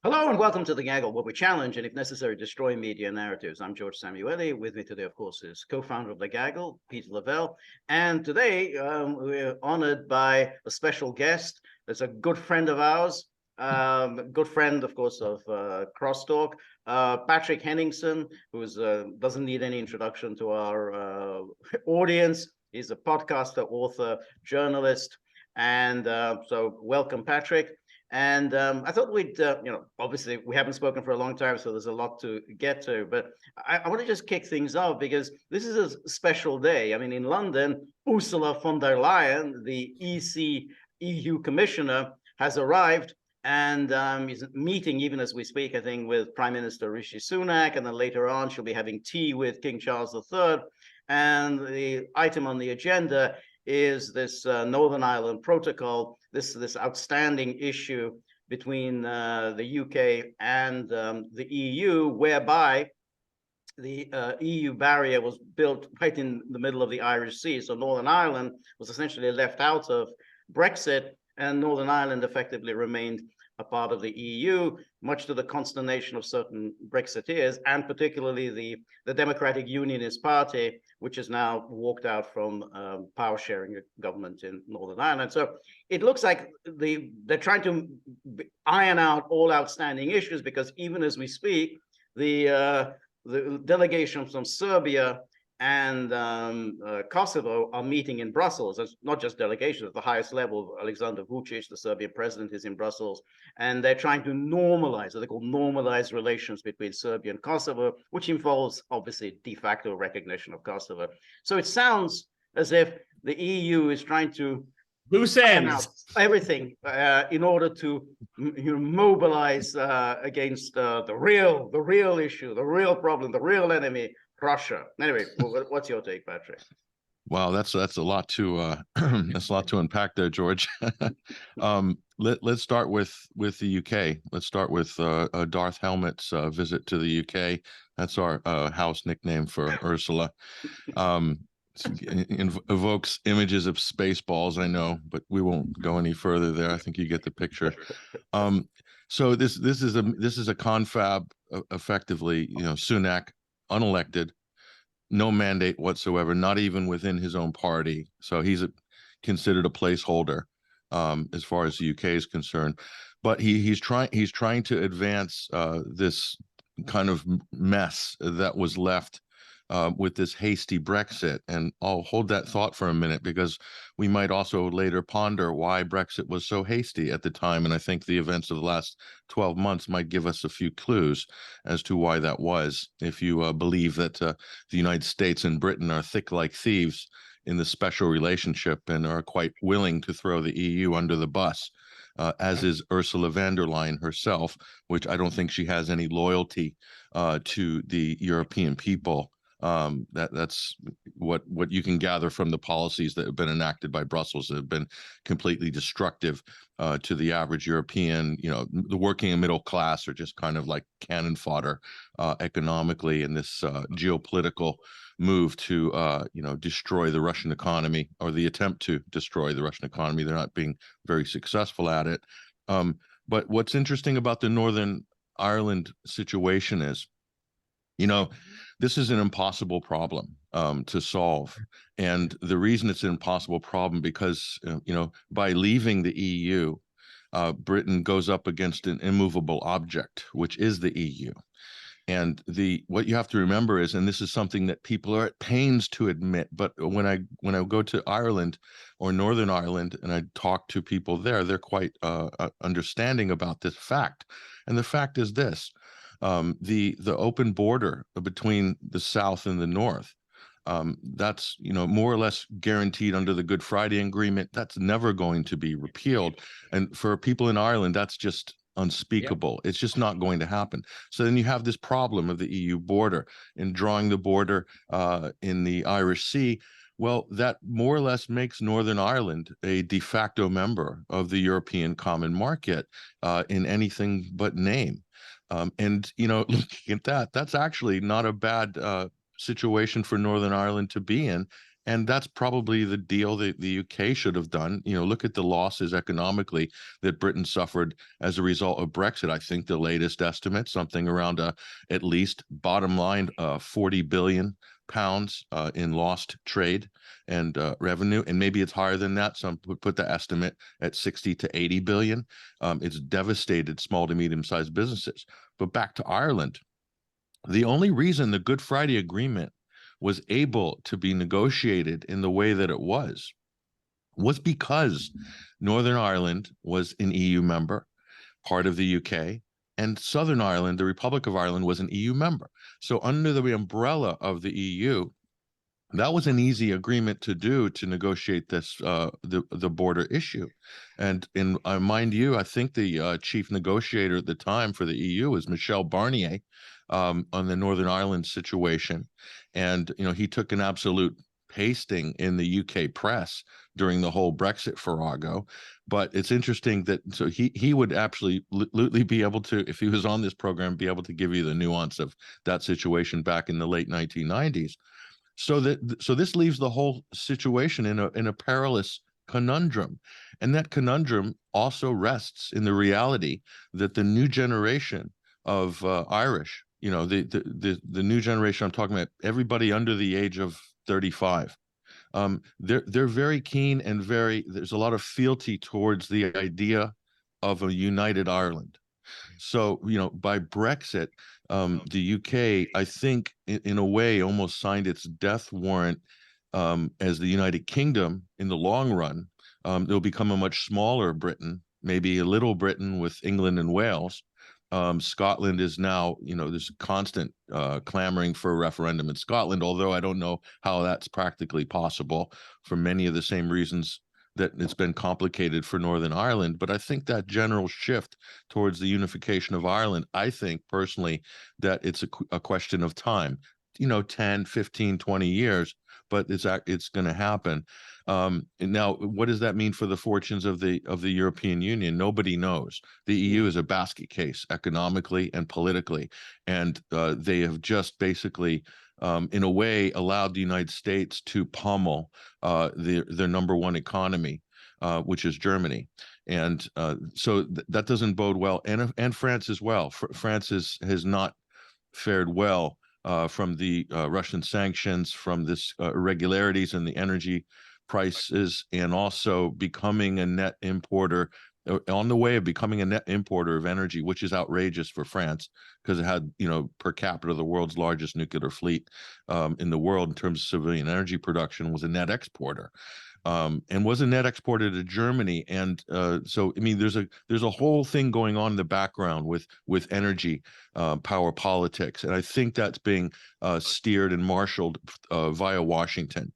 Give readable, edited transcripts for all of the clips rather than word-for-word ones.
Hello and welcome to the Gaggle, where we challenge and, if necessary, destroy media narratives. I'm George Szamuely. With me today, of course, is co-founder of the Gaggle, Peter Lavelle. And today we're honored by a special guest. That's a good friend of ours, good friend, of course, of Crosstalk, Patrick Henningsen, who doesn't need any introduction to our audience. He's a podcaster, author, journalist. And so welcome, Patrick. And I thought we'd, obviously we haven't spoken for a long time, so there's a lot to get to. But I want to just kick things off because this is a special day. I mean, in London, Ursula von der Leyen, the EU commissioner, has arrived and is meeting, even as we speak, I think, with Prime Minister Rishi Sunak. And then later on, she'll be having tea with King Charles III. And the item on the agenda is this Northern Ireland Protocol, this outstanding issue between the UK and the EU, whereby the EU barrier was built right in the middle of the Irish Sea. So Northern Ireland was essentially left out of Brexit, and Northern Ireland effectively remained a part of the EU, much to the consternation of certain Brexiteers, and particularly the Democratic Unionist Party, which has now walked out from power-sharing government in Northern Ireland. So it looks like they're trying to iron out all outstanding issues, because even as we speak, the delegation from Serbia and Kosovo are meeting in Brussels. It's not just delegations at the highest level. Alexander Vučić, the Serbian president, is in Brussels, and they're trying to normalize, what they call normalized relations between Serbia and Kosovo, which involves obviously de facto recognition of Kosovo. So it sounds as if the EU is trying to loose ends everything in order to mobilize against the real issue, the real problem, the real enemy, Russia. Anyway, what's your take, Patrick? Wow, that's a lot to that's a lot to unpack there, George. Let's start with the UK. Let's start with Darth Helmet's visit to the UK. That's our house nickname for Ursula. Evokes images of Spaceballs, I know, but we won't go any further there. I think you get the picture. So this is a confab, effectively. Sunak, unelected, no mandate whatsoever, not even within his own party. So he's considered a placeholder as far as the UK is concerned. But he's trying to advance this kind of mess that was left with this hasty Brexit. And I'll hold that thought for a minute, because we might also later ponder why Brexit was so hasty at the time. And I think the events of the last 12 months might give us a few clues as to why that was, if you believe that the United States and Britain are thick like thieves in the special relationship and are quite willing to throw the EU under the bus, as is Ursula von der Leyen herself, which I don't think she has any loyalty to the European people. That's what you can gather from the policies that have been enacted by Brussels, that have been completely destructive to the average European. The working and middle class are just kind of like cannon fodder economically in this geopolitical move to destroy the Russian economy, or the attempt to destroy the Russian economy. They're not being very successful at it. But what's interesting about the Northern Ireland situation is, this is an impossible problem to solve. And the reason it's an impossible problem, because, by leaving the EU, Britain goes up against an immovable object, which is the EU. And what you have to remember is, and this is something that people are at pains to admit, but when I go to Ireland or Northern Ireland and I talk to people there, they're quite understanding about this fact. And the fact is this: the open border between the South and the North, that's more or less guaranteed under the Good Friday Agreement. That's never going to be repealed. And for people in Ireland, that's just unspeakable. It's just not going to happen. So then you have this problem of the EU border, and drawing the border in the Irish Sea. Well, that more or less makes Northern Ireland a de facto member of the European Common Market in anything but name. And looking at that, that's actually not a bad situation for Northern Ireland to be in. And that's probably the deal that the UK should have done. Look at the losses economically that Britain suffered as a result of Brexit. I think the latest estimate, something around at least bottom line, 40 billion pounds in lost trade and revenue, and maybe it's higher than that. Some would put the estimate at 60 to 80 billion. It's devastated small to medium-sized businesses. But back to Ireland, the only reason the Good Friday Agreement was able to be negotiated in the way that it was because Northern Ireland was an EU member, part of the UK, and Southern Ireland, the Republic of Ireland, was an EU member. So under the umbrella of the EU, that was an easy agreement to do to negotiate this the border issue. And mind you, I think the chief negotiator at the time for the EU was Michel Barnier on the Northern Ireland situation. And he took an absolute pasting in the UK press during the whole Brexit farrago. But it's interesting that he would absolutely be able to, if he was on this program, be able to give you the nuance of that situation back in the late 1990s. So this leaves the whole situation in a perilous conundrum. And that conundrum also rests in the reality that the new generation of Irish, the new generation I'm talking about, everybody under the age of 35, they're very keen and there's a lot of fealty towards the idea of a united Ireland. So, by Brexit, the UK, I think, in a way, almost signed its death warrant as the United Kingdom in the long run. They'll become a much smaller Britain, maybe a little Britain with England and Wales. Scotland is now, there's constant clamoring for a referendum in Scotland, although I don't know how that's practically possible for many of the same reasons that it's been complicated for Northern Ireland. But I think that general shift towards the unification of Ireland, I think personally that it's a question of time, 10, 15, 20 years, but it's going to happen. Now, what does that mean for the fortunes of the European Union? Nobody knows. The EU is a basket case economically and politically, and they have just basically in a way allowed the United States to pummel their number one economy, which is Germany. And so that doesn't bode well. And France as well. France has not fared well from the Russian sanctions, from this irregularities in the energy prices, and also becoming a net importer, on the way of becoming a net importer of energy, which is outrageous for France because it had, per capita, the world's largest nuclear fleet in the world in terms of civilian energy production, was a net exporter. And was a net exporter to Germany. And so, I mean, there's a whole thing going on in the background with energy power politics. And I think that's being steered and marshaled via Washington.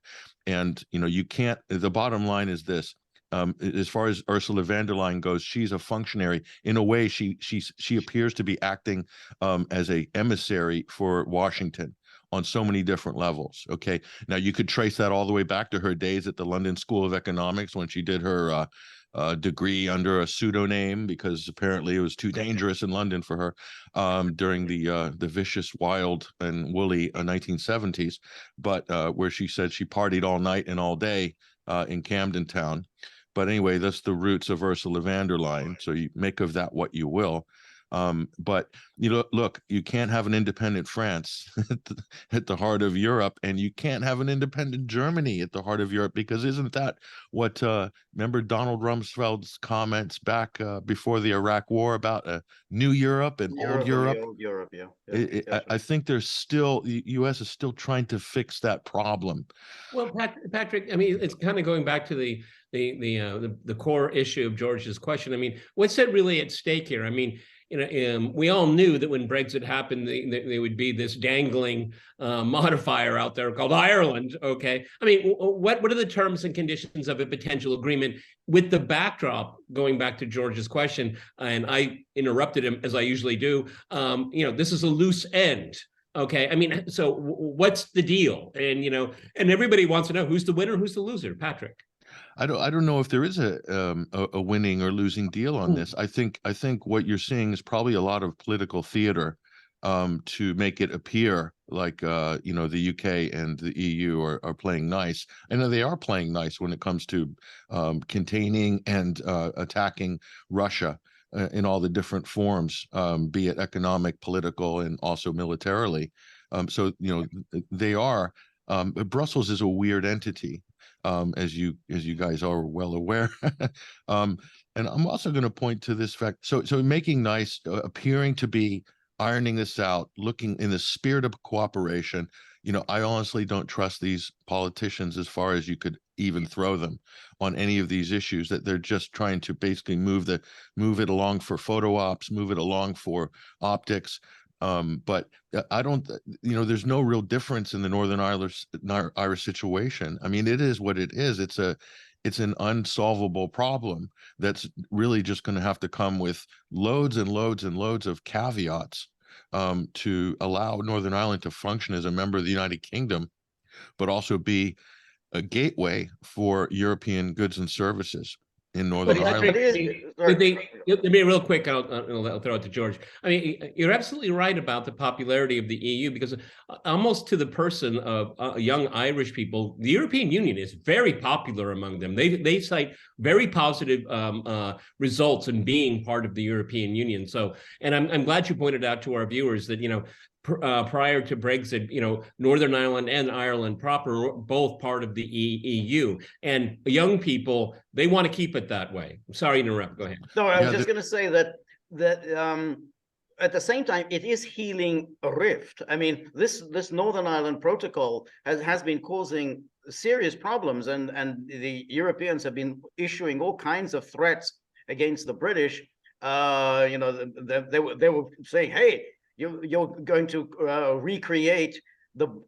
And, you can't, the bottom line is this. As far as Ursula von der Leyen goes, she's a functionary. In a way, she appears to be acting as a emissary for Washington on so many different levels. Okay, now you could trace that all the way back to her days at the London School of Economics when she did her degree under a pseudonym because apparently it was too dangerous in London for her during the vicious, wild, and woolly 1970s. But where she said she partied all night and all day in Camden Town. But anyway, that's the roots of Ursula von der Leyen. So you make of that what you will. But look, you can't have an independent France at the heart of Europe, and you can't have an independent Germany at the heart of Europe, because isn't that what remember Donald Rumsfeld's comments back before the Iraq War about a new Europe and old Europe? Old Europe, yeah. I think there's still, the U.S. is still trying to fix that problem. Well, Patrick, I mean, it's kind of going back to the core issue of George's question. I mean, what's really at stake here? I mean, we all knew that when Brexit happened, there would be this dangling modifier out there called Ireland. Okay, I mean, what are the terms and conditions of a potential agreement with the backdrop? Going back to George's question, and I interrupted him as I usually do. This is a loose end. Okay, I mean, so what's the deal? And and everybody wants to know who's the winner, who's the loser. Patrick. I don't know if there is a winning or losing deal on this. I think what you're seeing is probably a lot of political theater to make it appear like you know, the UK and the EU are playing nice. I know they are playing nice when it comes to containing and attacking Russia in all the different forms, be it economic, political, and also militarily. So you know, they are. Brussels is a weird entity, as you guys are well aware. And I'm also going to point to this fact. So making nice, appearing to be ironing this out, looking in the spirit of cooperation. You know, I honestly don't trust these politicians as far as you could even throw them on any of these issues, that they're just trying to basically move it along for photo ops, move it along for optics. But I don't, you know, there's no real difference in the Northern Irish situation. I mean, it is what it is. It's an unsolvable problem that's really just going to have to come with loads and loads and loads of caveats to allow Northern Ireland to function as a member of the United Kingdom, but also be a gateway for European goods and services in Northern Ireland. Let me real quick, I'll throw it to George. I mean, you're absolutely right about the popularity of the EU, because almost to the person of young Irish people, the European Union is very popular among them. They cite very positive results in being part of the European Union. So, and I'm glad you pointed out to our viewers that, you know, prior to Brexit, you know, Northern Ireland and Ireland proper were both part of the EU, and young people, they want to keep it that way. I'm sorry to interrupt. Go ahead. No, I was just going to say that at the same time, it is healing a rift. I mean, this Northern Ireland Protocol has been causing serious problems, and the Europeans have been issuing all kinds of threats against the British. You know, they were saying, hey, you're going to recreate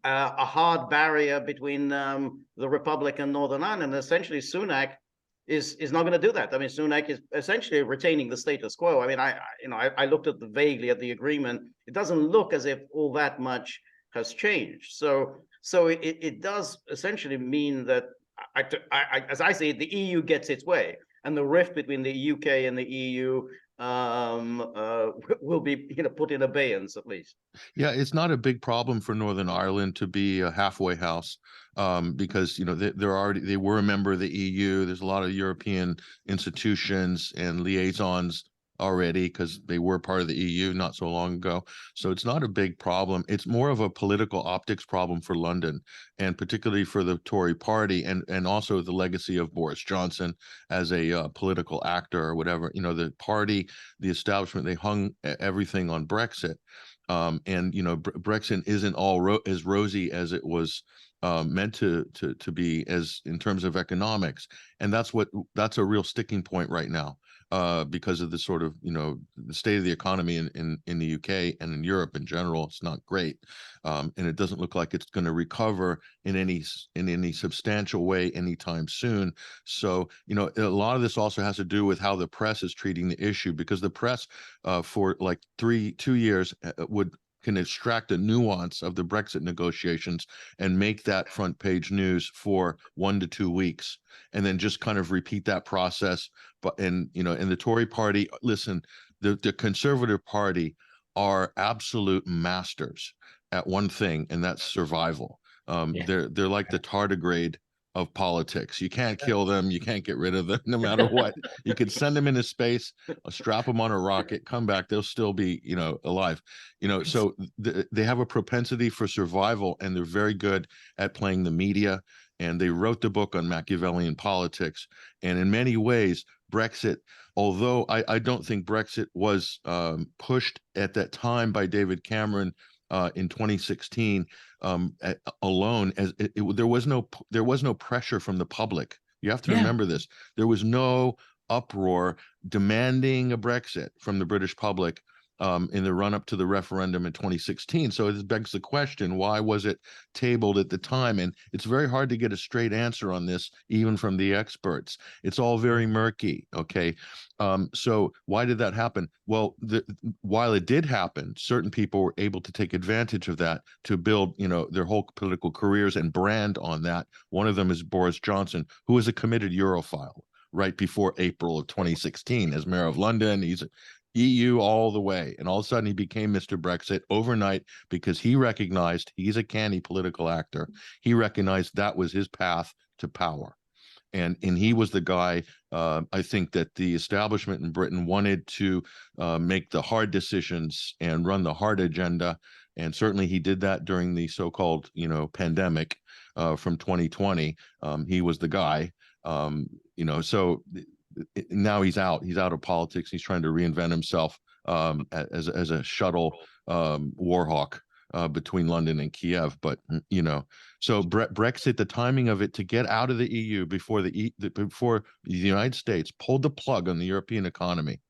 a hard barrier between the Republic and Northern Ireland. And essentially, Sunak is not going to do that. I mean, Sunak is essentially retaining the status quo. I mean, I looked at vaguely at the agreement. It doesn't look as if all that much has changed. So it does essentially mean that, as I say, the EU gets its way, and the rift between the UK and the EU will be, you know, put in abeyance at least. Yeah, it's not a big problem for Northern Ireland to be a halfway house, because, you know, they were a member of the EU. There's a lot of European institutions and liaisons already, because they were part of the EU not so long ago. So it's not a big problem. It's more of a political optics problem for London, and particularly for the Tory party, and also the legacy of Boris Johnson as a political actor or whatever. You know, the party, the establishment, they hung everything on Brexit. And, you know, Brexit isn't all as rosy as it was meant to be, as in terms of economics. And that's a real sticking point right now, because of the sort of, you know, the state of the economy in the UK and in Europe in general. It's not great, and it doesn't look like it's going to recover in any substantial way anytime soon. So, you know, a lot of this also has to do with how the press is treating the issue, because the press for like 2 years can extract a nuance of the Brexit negotiations and make that front page news for 1 to 2 weeks, and then just kind of repeat that process. But, and, you know, in the Tory party, listen, the Conservative Party are absolute masters at one thing, and that's survival. They're like the tardigrade of politics. You can't kill them, you can't get rid of them, no matter what. You could send them into space, strap them on a rocket, come back, they'll still be, you know, alive. You know, so they have a propensity for survival, and they're very good at playing the media. And they wrote the book on Machiavellian politics. And in many ways, Brexit, although I don't think Brexit was pushed at that time by David Cameron in 2016 alone, as there was no pressure from the public. You have to remember this. There was no uproar demanding a Brexit from the British public in the run-up to the referendum in 2016. So it begs the question, why was it tabled at the time? And it's very hard to get a straight answer on this, even from the experts. It's all very murky, okay? So why did that happen? Well, while it did happen, certain people were able to take advantage of that to build, you know, their whole political careers and brand on that. One of them is Boris Johnson, who is a committed Europhile right before April of 2016 as mayor of London. He's EU all the way. And all of a sudden he became Mr. Brexit overnight because he recognized he's a canny political actor. He recognized that was his path to power. And he was the guy, I think, that the establishment in Britain wanted to make the hard decisions and run the hard agenda. And certainly he did that during the so-called, pandemic from 2020. He was the guy, so now he's out of politics. He's trying to reinvent himself as a shuttle war hawk between London and Kiev. But so Brexit, the timing of it to get out of the EU before the United States pulled the plug on the European economy.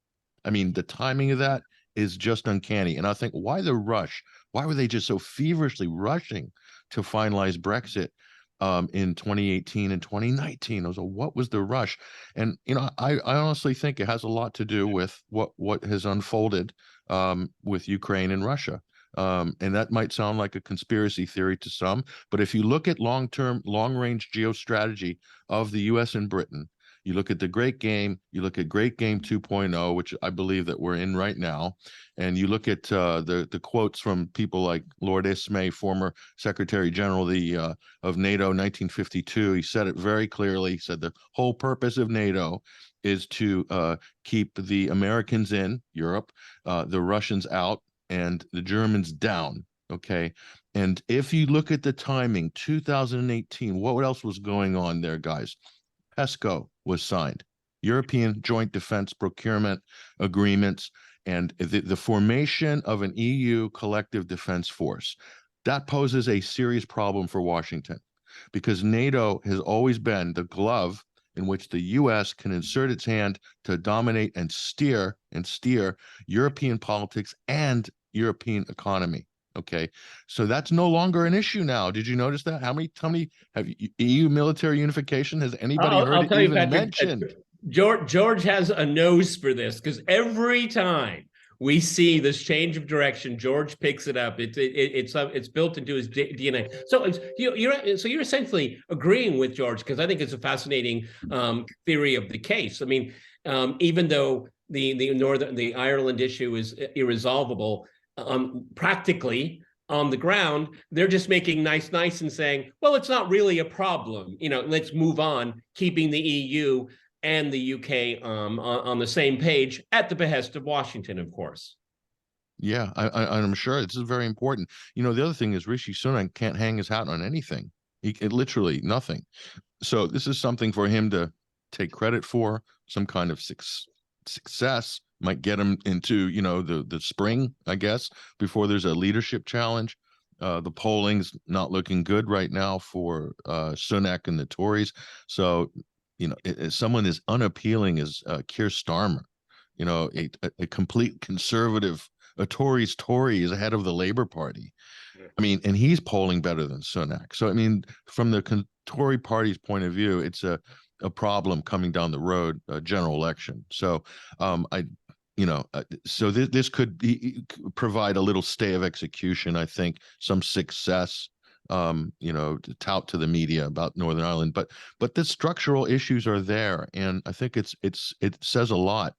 I mean, the timing of that is just uncanny. And I think, why the rush? Why were they just so feverishly rushing to finalize Brexit in 2018 and 2019? What was the rush? And I honestly think it has a lot to do with what has unfolded with Ukraine and Russia. And that might sound like a conspiracy theory to some, but if you look at long-range geostrategy of the U.S. and Britain, you look at the Great Game, you look at Great Game 2.0, which I believe that we're in right now, and you look at the quotes from people like Lord Ismay, former Secretary General of NATO, 1952. He said it very clearly. He said the whole purpose of NATO is to keep the Americans in Europe, the Russians out, and the Germans down. Okay. And if you look at the timing, 2018, what else was going on there, guys? PESCO was signed, European Joint Defense Procurement Agreements, and the formation of an EU collective defense force. That poses a serious problem for Washington because NATO has always been the glove in which the U.S. can insert its hand to dominate and steer European politics and European economy. Okay, so that's no longer an issue now. Did you notice that? How many have EU military unification? Has anybody heard it even mentioned? George has a nose for this because every time we see this change of direction, George picks it up. It's built into his DNA. So you're essentially agreeing with George, because I think it's a fascinating theory of the case. I mean, even though the Ireland issue is irresolvable, practically on the ground, they're just making nice and saying, well, it's not really a problem. Let's move on, keeping the EU and the UK on the same page at the behest of Washington, of course. Yeah, I'm sure this is very important. The other thing is Rishi Sunak can't hang his hat on anything. Literally nothing. So this is something for him to take credit for, some kind of success. Might get him into, the spring, I guess, before there's a leadership challenge. The polling's not looking good right now for Sunak and the Tories. So, someone as unappealing as Keir Starmer, a complete conservative, a Tory's Tory is ahead of the Labour Party. I mean, and he's polling better than Sunak. So, I mean, from the Tory party's point of view, it's a problem coming down the road, a general election. So, so this could provide a little stay of execution, I think, some success, to tout to the media about Northern Ireland. But the structural issues are there, and I think it says a lot.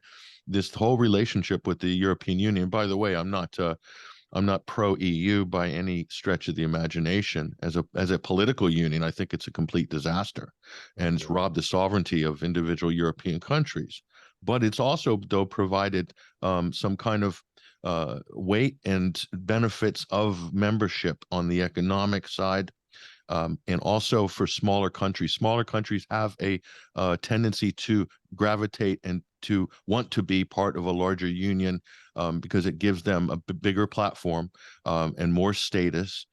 This whole relationship with the European Union. By the way, I'm not pro EU by any stretch of the imagination. As a political union, I think it's a complete disaster, and it's robbed the sovereignty of individual European countries. But it's also, though, provided some kind of weight and benefits of membership on the economic side, and also for smaller countries. Smaller countries have a tendency to gravitate and to want to be part of a larger union because it gives them a bigger platform and more status.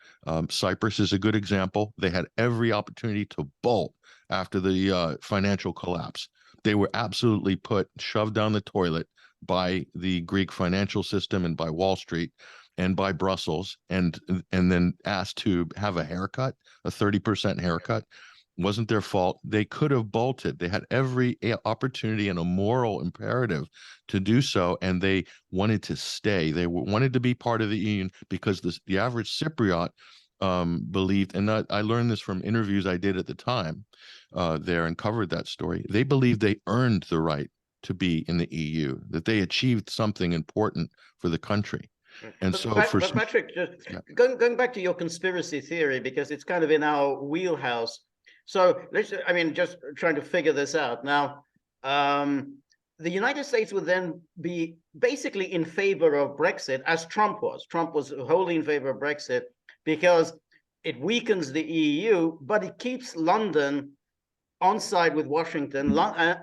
Cyprus is a good example. They had every opportunity to bolt after the financial collapse. They were absolutely shoved down the toilet by the Greek financial system and by Wall Street and by Brussels, and then asked to have a haircut, a 30% haircut. Wasn't their fault. They could have bolted. They had every opportunity and a moral imperative to do so, and they wanted to stay. They wanted to be part of the union because the average Cypriot believed, and I learned this from interviews I did at the time there and covered that story. They believed they earned the right to be in the EU, that they achieved something important for the country. And so but Patrick, just going back to your conspiracy theory, because it's kind of in our wheelhouse. So I mean, just trying to figure this out now. The United States would then be basically in favor of Brexit, as Trump was. Trump was wholly in favor of Brexit because it weakens the EU, but it keeps London on side with Washington,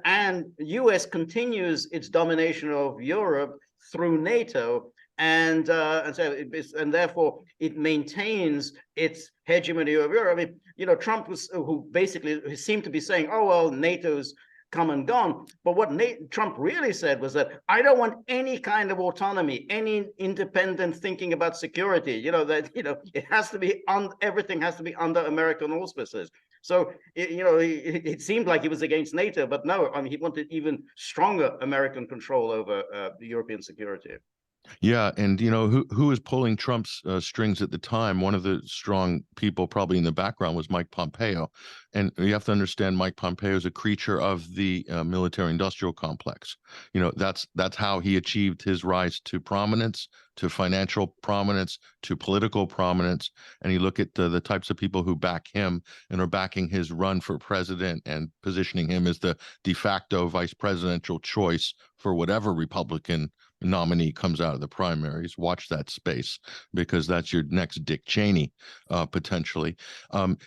and US continues its domination of Europe through NATO, and therefore it maintains its hegemony over Europe. I mean, you know, Trump who basically seemed to be saying, "Oh well, NATO's come and gone," but what Trump really said was that I don't want any kind of autonomy, any independent thinking about security. You know, that it has to be everything has to be under American auspices. So it seemed like he was against NATO, but no, I mean, he wanted even stronger American control over the European security. Yeah, and who was pulling Trump's strings at the time? One of the strong people probably in the background was Mike Pompeo, and you have to understand Mike Pompeo is a creature of the military-industrial complex. That's how he achieved his rise to prominence, to financial prominence, to political prominence. And you look at the types of people who back him and are backing his run for president and positioning him as the de facto vice presidential choice for whatever Republican nominee comes out of the primaries. Watch that space, because that's your next Dick Cheney, potentially.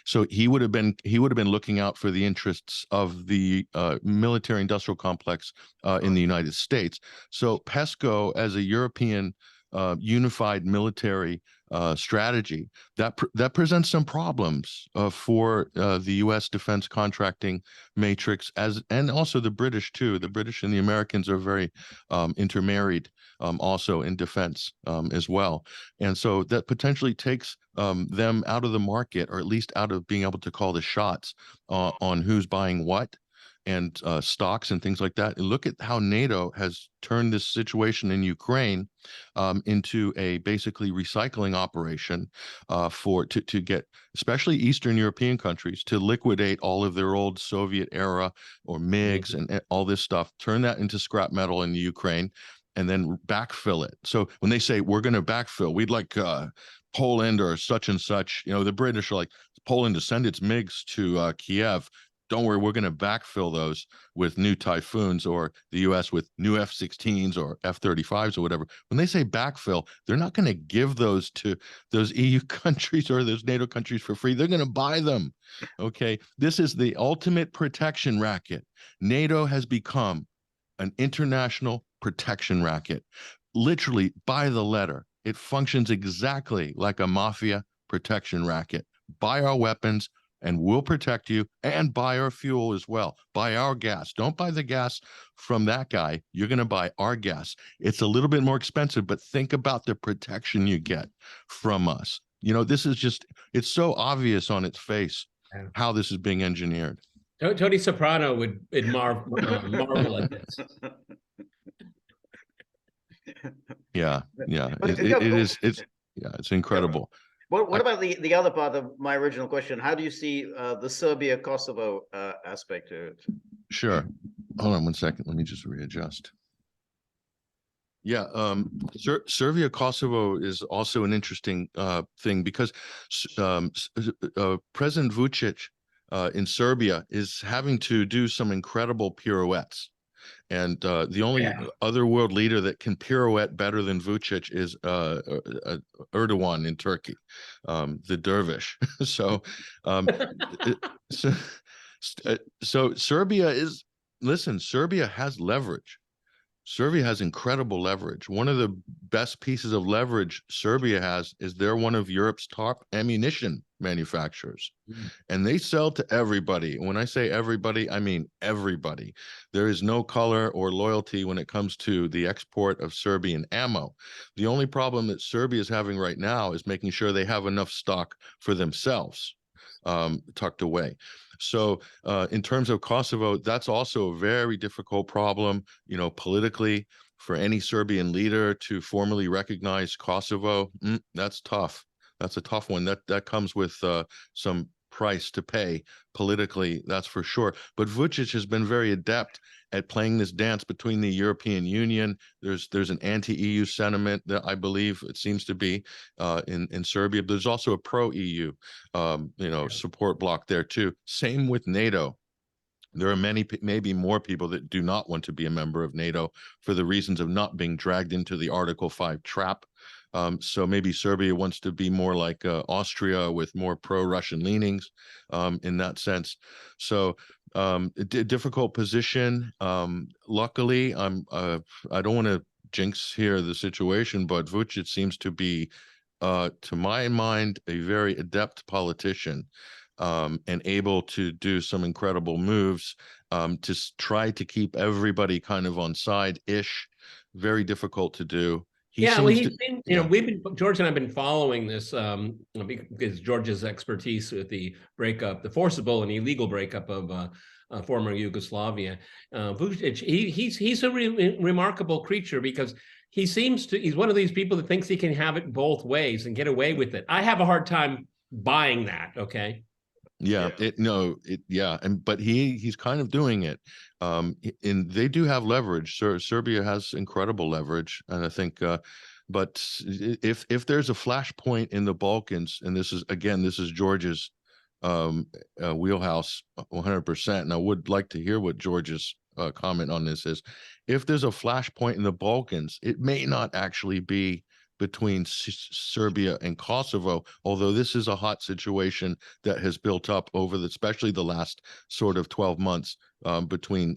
So he would have been looking out for the interests of the military-industrial complex in the United States. So PESCO, as a European unified military strategy, that presents some problems for the U.S. defense contracting matrix, and also the British too. The British and the Americans are very intermarried, also in defense as well, and so that potentially takes them out of the market, or at least out of being able to call the shots on who's buying what, and stocks and things like that. And look at how NATO has turned this situation in Ukraine into a basically recycling operation to get especially Eastern European countries to liquidate all of their old Soviet era or MiGs and all this stuff, turn that into scrap metal in the Ukraine, and then backfill it. So when they say we're going to backfill, we'd like Poland or such and such, the British are like, Poland to send its MiGs to Kiev. Don't worry, we're going to backfill those with new Typhoons, or the U.S. with new F-16s or F-35s or whatever. When they say backfill, they're not going to give those to those EU countries or those NATO countries for free. They're going to buy them. Okay, this is the ultimate protection racket. NATO has become an international protection racket, literally by the letter. It functions exactly like a mafia protection racket. Buy our weapons, and we'll protect you, and buy our fuel as well. Buy our gas. Don't buy the gas from that guy. You're going to buy our gas. It's a little bit more expensive, but think about the protection you get from us. This is just, it's so obvious on its face how this is being engineered. Tony Soprano would marvel at this. Yeah. It's incredible. What about the other part of my original question? How do you see the Serbia-Kosovo aspect to it? Sure. Hold on one second. Let me just readjust. Yeah, Serbia-Kosovo is also an interesting thing, because President Vučić in Serbia is having to do some incredible pirouettes. And the only other world leader that can pirouette better than Vučić is Erdogan in Turkey, the dervish. So Serbia is, listen, Serbia has leverage. Serbia has incredible leverage. One of the best pieces of leverage Serbia has is they're one of Europe's top ammunition manufacturers, and they sell to everybody. When I say everybody, I mean everybody. There is no color or loyalty when it comes to the export of Serbian ammo. The only problem that Serbia is having right now is making sure they have enough stock for themselves, tucked away. So in terms of Kosovo, that's also a very difficult problem, politically, for any Serbian leader to formally recognize Kosovo. That's tough. That's a tough one. That comes with some price to pay politically, that's for sure. But Vučić has been very adept at playing this dance between the European Union. There's an anti-EU sentiment that I believe it seems to be in Serbia. There's also a pro-EU support bloc there too. Same with NATO. There are many, maybe more people that do not want to be a member of NATO for the reasons of not being dragged into the Article 5 trap. So maybe Serbia wants to be more like Austria with more pro-Russian leanings in that sense. So difficult position. Luckily, I don't want to jinx here the situation, but Vučić seems to be, to my mind, a very adept politician. And able to do some incredible moves to try to keep everybody kind of on side-ish. Very difficult to do. George and I've been following this because George's expertise with the forcible and illegal breakup of former Yugoslavia. Vučić, he's a remarkable creature because he's one of these people that thinks he can have it both ways and get away with it. I have a hard time buying that. Okay. But he's kind of doing it. And they do have leverage. Serbia has incredible leverage, and I think. But if there's a flashpoint in the Balkans, and this is George's wheelhouse 100%, and I would like to hear what George's comment on this is. If there's a flashpoint in the Balkans, it may not actually be between Serbia and Kosovo, although this is a hot situation that has built up over especially the last sort of 12 months between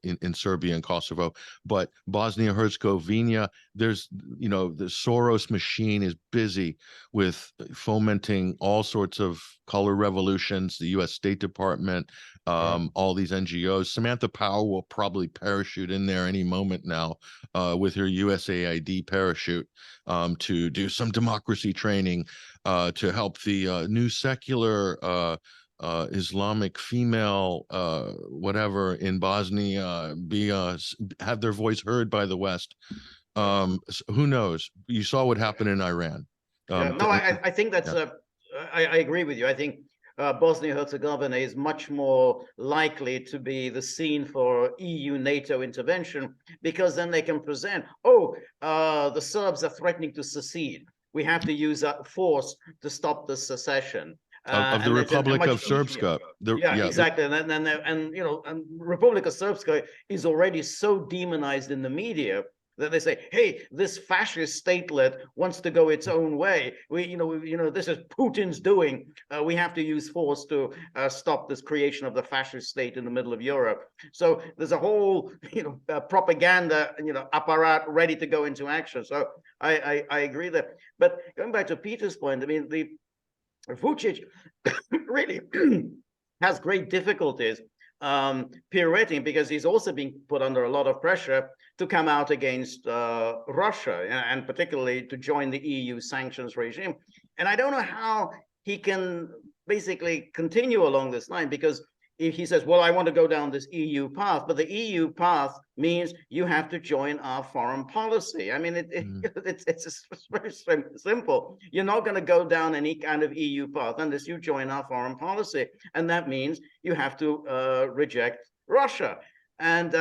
in Serbia and Kosovo. But Bosnia-Herzegovina, there's, the Soros machine is busy with fomenting all sorts of color revolutions, the U.S. State Department, all these NGOs. Samantha Power will probably parachute in there any moment now with her USAID parachute to do some democracy training to help the new secular Islamic female whatever in Bosnia have their voice heard by the West. Who knows? You saw what happened in Iran. I think that's I agree with you. I think Bosnia-Herzegovina is much more likely to be the scene for EU-NATO intervention, because then they can present, the Serbs are threatening to secede. We have to use force to stop the secession. Of the Republic of Srpska. Exactly. And Republic of Srpska is already so demonized in the media that they say, hey, this fascist statelet wants to go its own way. This is Putin's doing. We have to use force to stop this creation of the fascist state in the middle of Europe. So there's a whole, propaganda, apparat ready to go into action. So I agree there. But going back to Peter's point, I mean, the Vučić really has great difficulties pirouetting, because he's also being put under a lot of pressure to come out against Russia, and particularly to join the EU sanctions regime. And I don't know how he can basically continue along this line, because if he says, well, I want to go down this EU path, but the EU path means you have to join our foreign policy. I mean, it's very simple. You're not going to go down any kind of EU path unless you join our foreign policy. And that means you have to reject Russia. And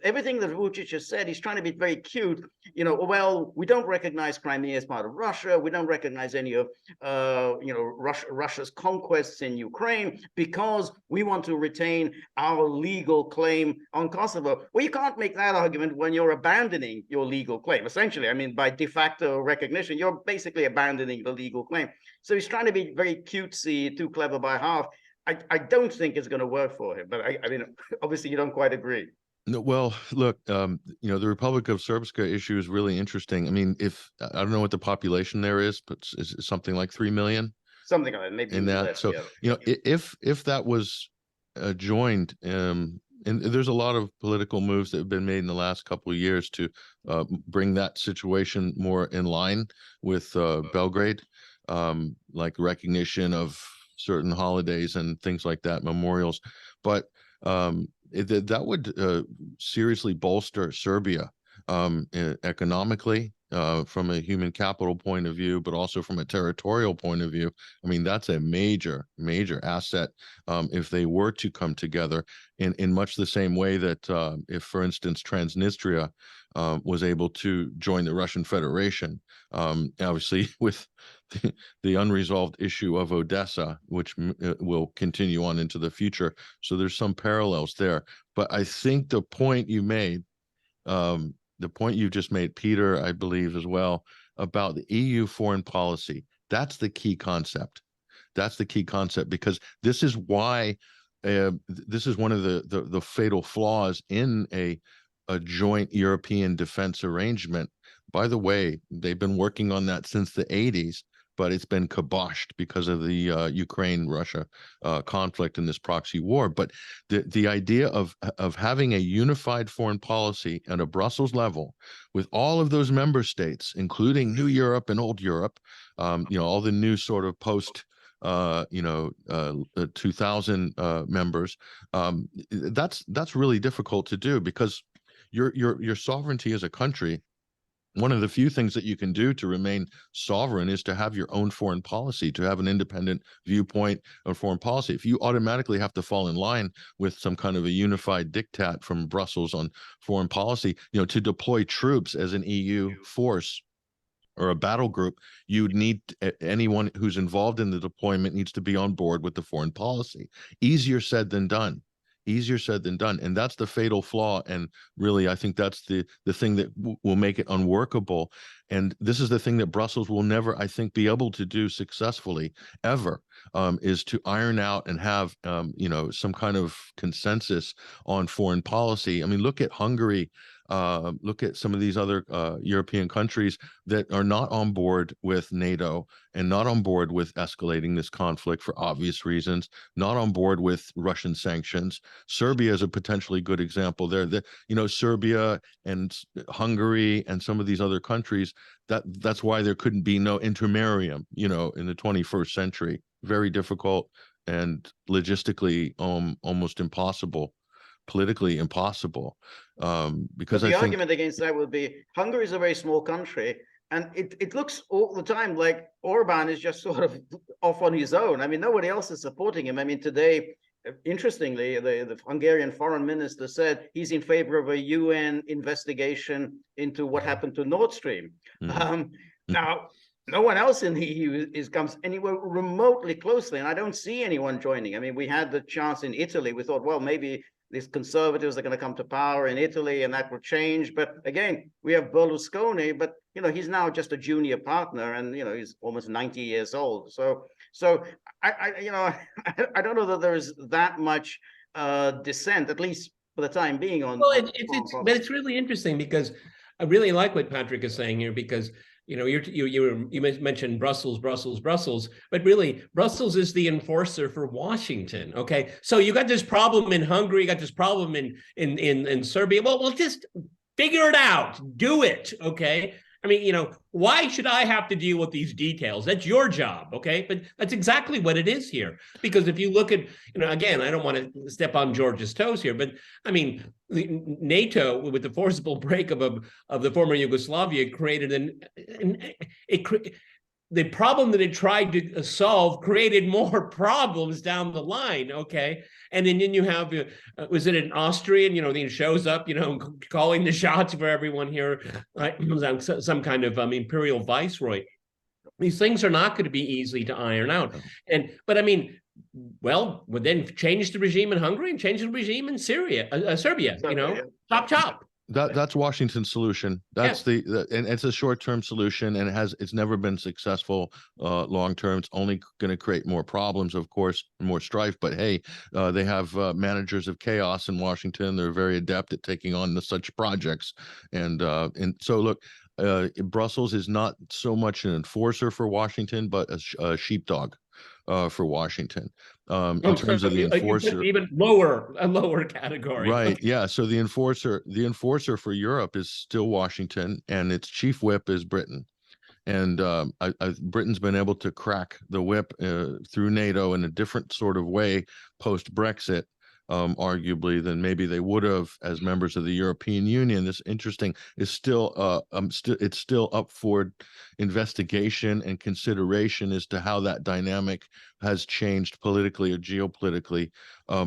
everything that Vučić has said, he's trying to be very cute. Well, we don't recognize Crimea as part of Russia. We don't recognize any of Russia's conquests in Ukraine because we want to retain our legal claim on Kosovo. Well, you can't make that argument when you're abandoning your legal claim. Essentially, I mean, by de facto recognition, you're basically abandoning the legal claim. So he's trying to be very cutesy, too clever by half. I don't think it's going to work for him, but I mean, obviously you don't quite agree. No, well, look, the Republic of Srpska issue is really interesting. I mean, I don't know what the population there is, but is it something like 3 million? Something like that, maybe in that. Less, so, if that was joined, and there's a lot of political moves that have been made in the last couple of years to bring that situation more in line with Belgrade, like recognition of certain holidays and things like that, memorials, but that would seriously bolster Serbia economically. from a human capital point of view, but also from a territorial point of view. I mean, that's a major, major asset if they were to come together in much the same way that if, for instance, Transnistria was able to join the Russian Federation, obviously with the unresolved issue of Odessa, which will continue on into the future. So there's some parallels there. But I think the point you made, the point you just made, Peter, I believe as well, about the EU foreign policy, that's the key concept. That's the key concept, because this is why this is one of the fatal flaws in a joint European defense arrangement. By the way, they've been working on that since the 80s, but it's been kiboshed because of the Ukraine-Russia conflict in this proxy war. But the idea of having a unified foreign policy at a Brussels level with all of those member states, including New Europe and Old Europe, all the new sort of post 2000 members, that's really difficult to do, because your sovereignty as a country, one of the few things that you can do to remain sovereign is to have your own foreign policy, to have an independent viewpoint on foreign policy. If you automatically have to fall in line with some kind of a unified diktat from Brussels on foreign policy, to deploy troops as an EU force or a battle group, you'd need anyone who's involved in the deployment needs to be on board with the foreign policy. Easier said than done. Easier said than done. And that's the fatal flaw. And really, I think that's the thing that will make it unworkable. And this is the thing that Brussels will never, I think, be able to do successfully ever, is to iron out and have, some kind of consensus on foreign policy. I mean, look at Hungary. Look at some of these other European countries that are not on board with NATO and not on board with escalating this conflict for obvious reasons, not on board with Russian sanctions. Serbia is a potentially good example there. Serbia and Hungary and some of these other countries, that's why there couldn't be no intermarium, in the 21st century. Very difficult and logistically almost impossible. Politically impossible, because the I think argument against that would be Hungary is a very small country, and it looks all the time like Orban is just sort of off on his own. I mean, nobody else is supporting him. I mean, today, interestingly, the Hungarian foreign minister said he's in favor of a UN investigation into what happened to Nord Stream. Now, no one else in the EU comes anywhere remotely closely, and I don't see anyone joining. I mean, we had the chance in Italy. We thought, well, maybe these conservatives are going to come to power in Italy and that will change. But again, we have Berlusconi, but he's now just a junior partner, and he's almost 90 years old. So I don't know that there is that much dissent, at least for the time being. But it's really interesting, because I really like what Patrick is saying here, because you mentioned Brussels, but really Brussels is the enforcer for Washington. Okay, so you got this problem in Hungary, you got this problem in Serbia. Well, just figure it out, do it. Okay. I mean, why should I have to deal with these details? That's your job, okay? But that's exactly what it is here. Because if you look at, again, I don't want to step on George's toes here, but I mean, NATO, with the forcible break of the former Yugoslavia, created the problem that it tried to solve created more problems down the line, okay? And then you have, was it an Austrian, he shows up, calling the shots for everyone here, some kind of imperial viceroy. These things are not going to be easy to iron out. But I mean, well, would then change the regime in Hungary and change the regime in Serbia, chop. That's Washington's solution. That's and it's a short-term solution, and it's never been successful long-term. It's only going to create more problems, of course, more strife. But hey, they have managers of chaos in Washington. They're very adept at taking on such projects, and so look, Brussels is not so much an enforcer for Washington, but a sheepdog for Washington. In terms of the enforcer, even a lower category, right? Yeah. So the enforcer for Europe is still Washington, and its chief whip is Britain. And Britain's been able to crack the whip through NATO in a different sort of way post Brexit, arguably, than maybe they would have as members of the European Union. This interesting is still it's still up for investigation and consideration as to how that dynamic has changed politically or geopolitically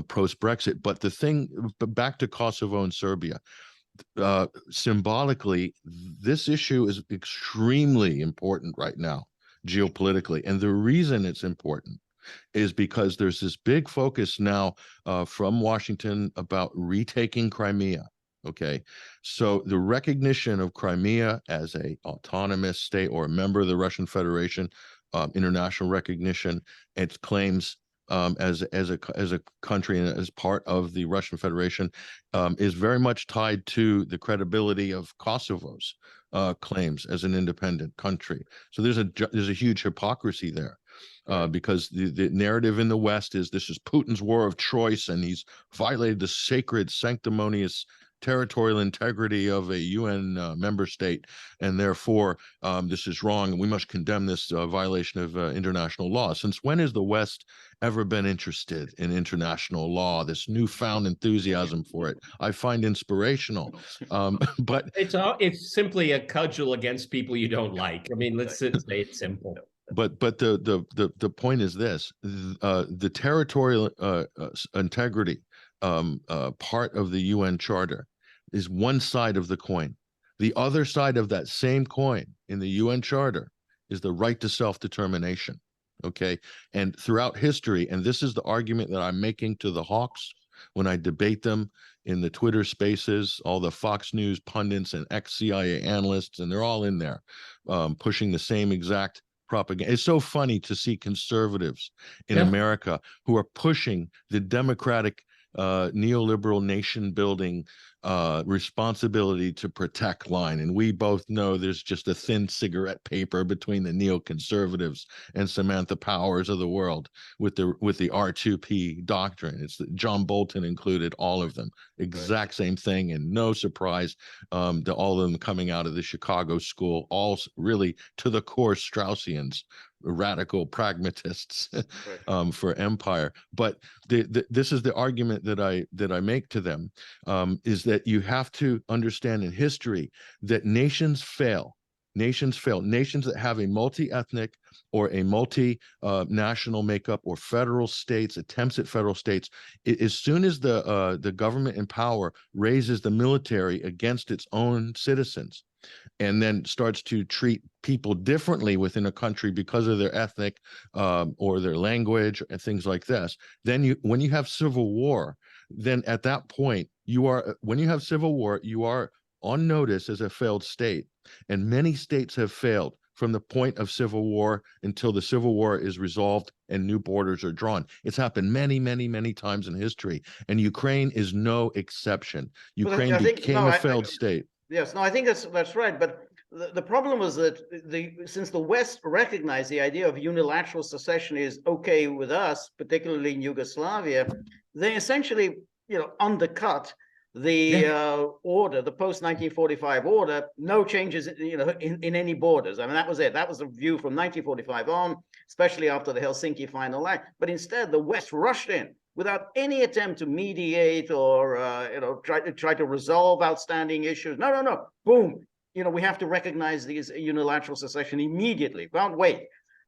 post-Brexit. But the thing, back to Kosovo and Serbia, symbolically, this issue is extremely important right now, geopolitically. And the reason it's important is because there's this big focus now from Washington about retaking Crimea. Okay, so the recognition of Crimea as a autonomous state or a member of the Russian Federation, international recognition, its claims as a country and as part of the Russian Federation is very much tied to the credibility of Kosovo's claims as an independent country. So there's a huge hypocrisy there. Because the narrative in the West is this is Putin's war of choice, and he's violated the sacred, sanctimonious territorial integrity of a UN member state, and therefore this is wrong, and we must condemn this violation of international law. Since when has the West ever been interested in international law? This newfound enthusiasm for it, I find inspirational. But it's simply a cudgel against people you don't like. I mean, let's say it's simple. But the point is this: the territorial integrity part of the UN Charter is one side of the coin. The other side of that same coin in the UN Charter is the right to self-determination. Okay, and throughout history, and this is the argument that I'm making to the hawks when I debate them in the Twitter spaces, all the Fox News pundits and ex-CIA analysts, and they're all in there pushing the same exact propaganda. It's so funny to see conservatives in America who are pushing the democratic neoliberal nation building responsibility to protect line, and we both know there's just a thin cigarette paper between the neoconservatives and Samantha Powers of the world with the R2P doctrine. It's John Bolton included, all of them exact same thing, and no surprise to all of them coming out of the Chicago school, all really to the core Straussians, radical pragmatists for empire. But this is the argument that I make to them, is that you have to understand in history that nations fail. Nations that have a multi-ethnic or a multi-national makeup, or federal states, attempts at federal states. As soon as the government in power raises the military against its own citizens, and then starts to treat people differently within a country because of their ethnic or their language and things like this, then when you have civil war, then at that point when you have civil war, you are on notice as a failed state. And many states have failed from the point of civil war until the civil war is resolved and new borders are drawn. It's happened many, many, many times in history, and Ukraine is no exception. Ukraine became a failed state. Yes, no, I think that's right. But the problem was that since the West recognized the idea of unilateral secession is okay with us, particularly in Yugoslavia, they essentially, undercut the order, the post-1945 order, no changes, in any borders. I mean, that was it. That was the view from 1945 on, especially after the Helsinki Final Act. But instead, the West rushed in without any attempt to mediate or try to resolve outstanding issues. No. Boom. We have to recognize these unilateral secession immediately. Can't wait.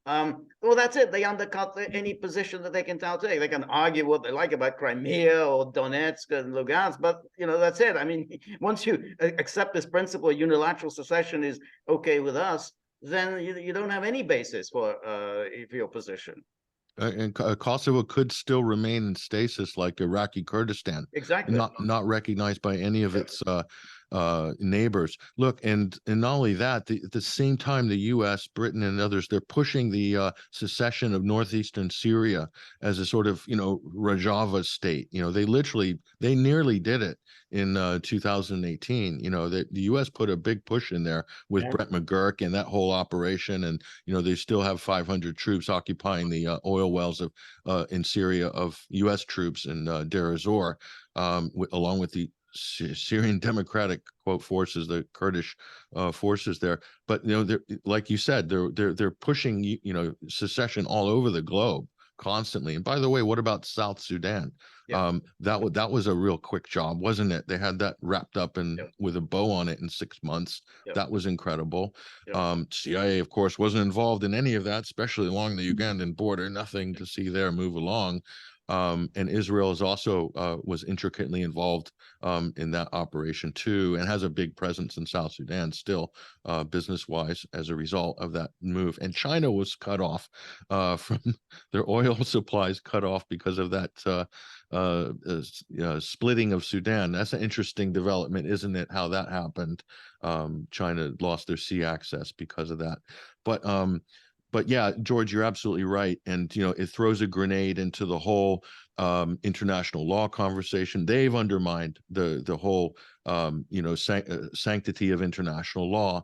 Well, that's it. They undercut any position that they can take. They can argue what they like about Crimea or Donetsk and Lugansk, but that's it. I mean, once you accept this principle, unilateral secession is okay with us, then you don't have any basis for your position. And Kosovo could still remain in stasis like Iraqi Kurdistan, exactly, not recognized by any of its neighbors. Look, and not only that, at the same time, the U.S., Britain, and others, they're pushing the secession of northeastern Syria as a sort of Rojava state. They nearly did it in 2018. The U.S. put a big push in there with Brett McGurk and that whole operation, and they still have 500 troops occupying the oil wells of in Syria of U.S. troops in Deir ez-Zor, along with the Syrian Democratic forces, the Kurdish forces there. But they're, like you said, they're pushing secession all over the globe constantly. And by the way, what about South Sudan? Yeah. That was a real quick job, wasn't it? They had that wrapped up in Yep. with a bow on it in 6 months. Yep. That was incredible. Yep. CIA, of course, wasn't involved in any of that, especially along the Ugandan border. Nothing to see there move along. And Israel is also was intricately involved in that operation too, and has a big presence in South Sudan still, business-wise, as a result of that move. And China was cut off from their oil supplies, cut off because of that splitting of Sudan. That's an interesting development, isn't it? How that happened. China lost their sea access because of that. But yeah, George, you're absolutely right. And, it throws a grenade into the whole international law conversation. They've undermined the whole, sanctity of international law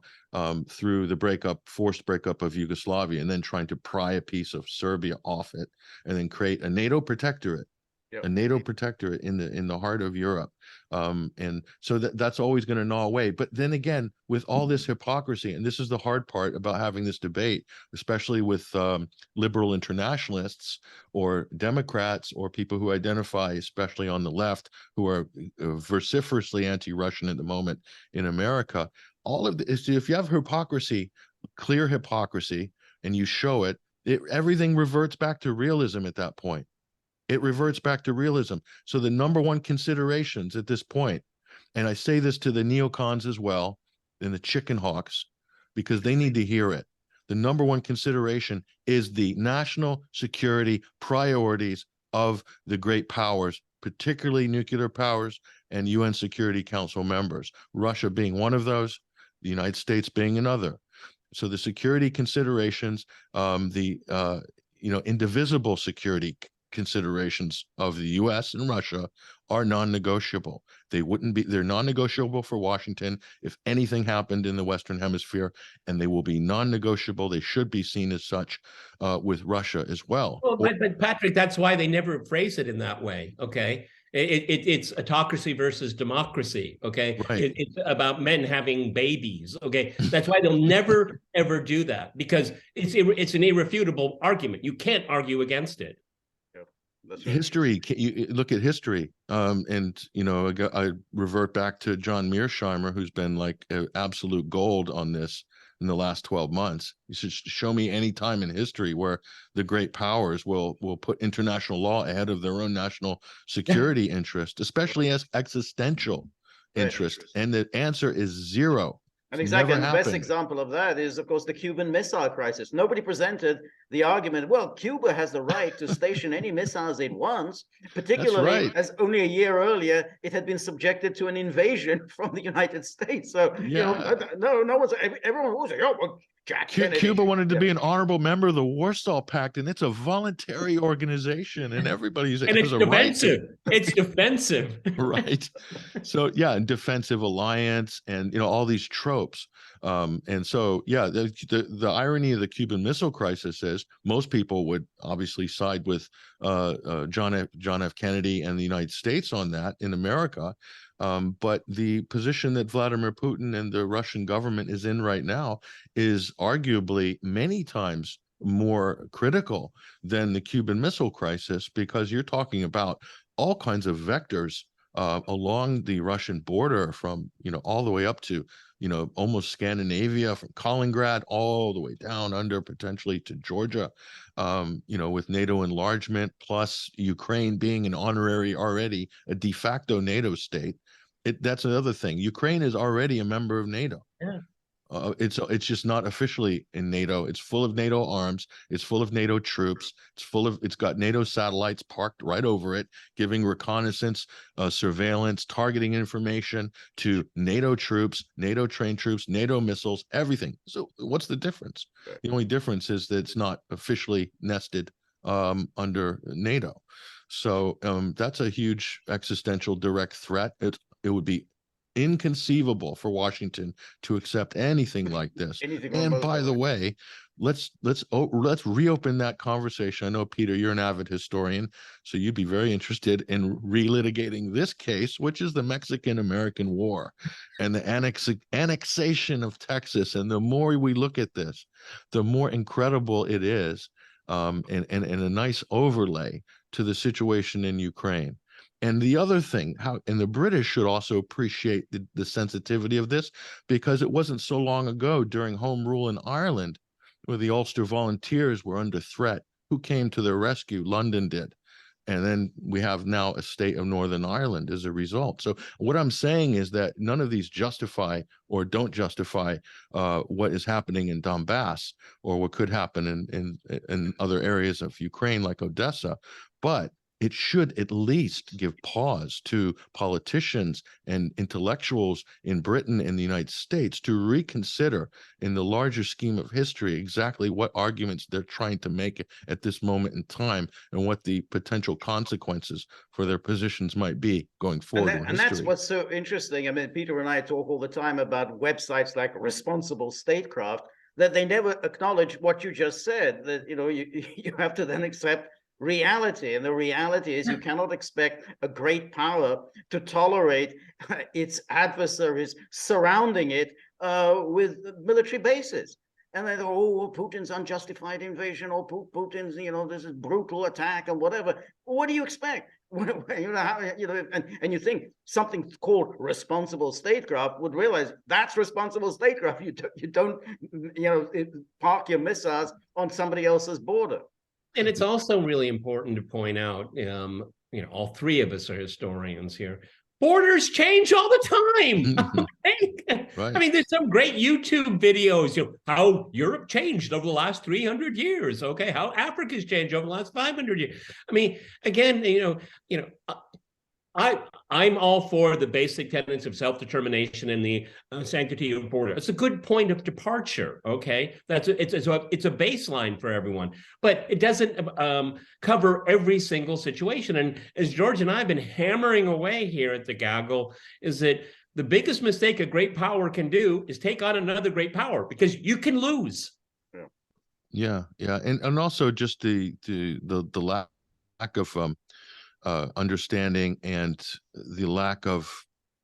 through the forced breakup of Yugoslavia, and then trying to pry a piece of Serbia off it, and then create a NATO protectorate. Yep. A NATO protectorate in the heart of Europe, and so that's always going to gnaw away. But then again, with all this hypocrisy, and this is the hard part about having this debate, especially with liberal internationalists or Democrats or people who identify, especially on the left, who are vociferously anti-Russian at the moment in America. All of this, if you have hypocrisy, clear hypocrisy, and you show it, everything reverts back to realism at that point. It reverts back to realism. So the number one considerations at this point, and I say this to the neocons as well, and the chicken hawks, because they need to hear it. The number one consideration is the national security priorities of the great powers, particularly nuclear powers and UN Security Council members, Russia being one of those, the United States being another. So the security considerations, indivisible security considerations of the US and Russia are non-negotiable. They're non-negotiable for Washington if anything happened in the Western Hemisphere, and they will be non-negotiable. They should be seen as such with Russia as well. Well, but Patrick, that's why they never phrase it in that way. Okay. It's autocracy versus democracy. Okay. Right. It's about men having babies. Okay. That's why they'll never, ever do that, because it's an irrefutable argument. You can't argue against it. History, you look at history, and I revert back to John Mearsheimer, who's been like absolute gold on this in the last 12 months. You should show me any time in history where the great powers will put international law ahead of their own national security interest, especially as existential interest. And the answer is zero. And exactly, and the best example of that is, of course, the Cuban Missile Crisis. Nobody presented the argument, well, Cuba has the right to station any missiles it wants, particularly as only a year earlier it had been subjected to an invasion from the United States. So, no one's, everyone was like, oh, well, Jack Kennedy. Cuba wanted to be an honorable member of the Warsaw Pact, and it's a voluntary organization, and everybody's and it's defensive. It's defensive, right? So yeah, defensive alliance, and all these tropes. And so yeah, the irony of the Cuban Missile Crisis is most people would obviously side with John F. Kennedy and the United States on that in America. But the position that Vladimir Putin and the Russian government is in right now is arguably many times more critical than the Cuban Missile Crisis, because you're talking about all kinds of vectors along the Russian border, from all the way up to almost Scandinavia, from Kaliningrad all the way down under potentially to Georgia, with NATO enlargement, plus Ukraine being an honorary, already a de facto NATO state. That's another thing. Ukraine is already a member of NATO. Yeah. It's just not officially in NATO. It's full of NATO arms. It's full of NATO troops. It's got NATO satellites parked right over it, giving reconnaissance, surveillance, targeting information to NATO troops, NATO trained troops, NATO missiles, everything. So what's the difference? The only difference is that it's not officially nested under NATO. So that's a huge existential direct threat. It would be inconceivable for Washington to accept anything like this. And by the way, let's reopen that conversation. I know, Peter, you're an avid historian, so you'd be very interested in relitigating this case, which is the Mexican-American War and the annexation of Texas. And the more we look at this, the more incredible it is, and a nice overlay to the situation in Ukraine. And the other thing, and the British should also appreciate the sensitivity of this, because it wasn't so long ago during Home Rule in Ireland where the Ulster Volunteers were under threat. Who came to their rescue? London did. And then we have now a state of Northern Ireland as a result. So what I'm saying is that none of these justify or don't justify what is happening in Donbass or what could happen in other areas of Ukraine like Odessa, but it should at least give pause to politicians and intellectuals in Britain and the United States to reconsider in the larger scheme of history exactly what arguments they're trying to make at this moment in time and what the potential consequences for their positions might be going forward in history. And that's what's so interesting. I mean, Peter and I talk all the time about websites like Responsible Statecraft, that they never acknowledge what you just said, that, you know, you have to then accept reality. And the reality is you cannot expect a great power to tolerate its adversaries surrounding it with military bases. And they go, oh, Putin's unjustified invasion, or Putin's, you know, this is brutal attack and whatever. What do you expect? You know, how, you know, and you think something called responsible statecraft would realize that's responsible statecraft. You don't, you know, park your missiles on somebody else's border. And it's also really important to point out, you know, all three of us are historians here. Borders change all the time. Right. I mean, there's some great YouTube videos, you know, how Europe changed over the last 300 years. Okay, how Africa's changed over the last 500 years. I mean, again, I'm all for the basic tenets of self-determination and the sanctity of border. It's a good point of departure. Okay, it's a baseline for everyone, but it doesn't cover every single situation. And as George and I have been hammering away here at the Gaggle, is that the biggest mistake a great power can do is take on another great power, because you can lose. Yeah, and also just the lack of understanding and the lack of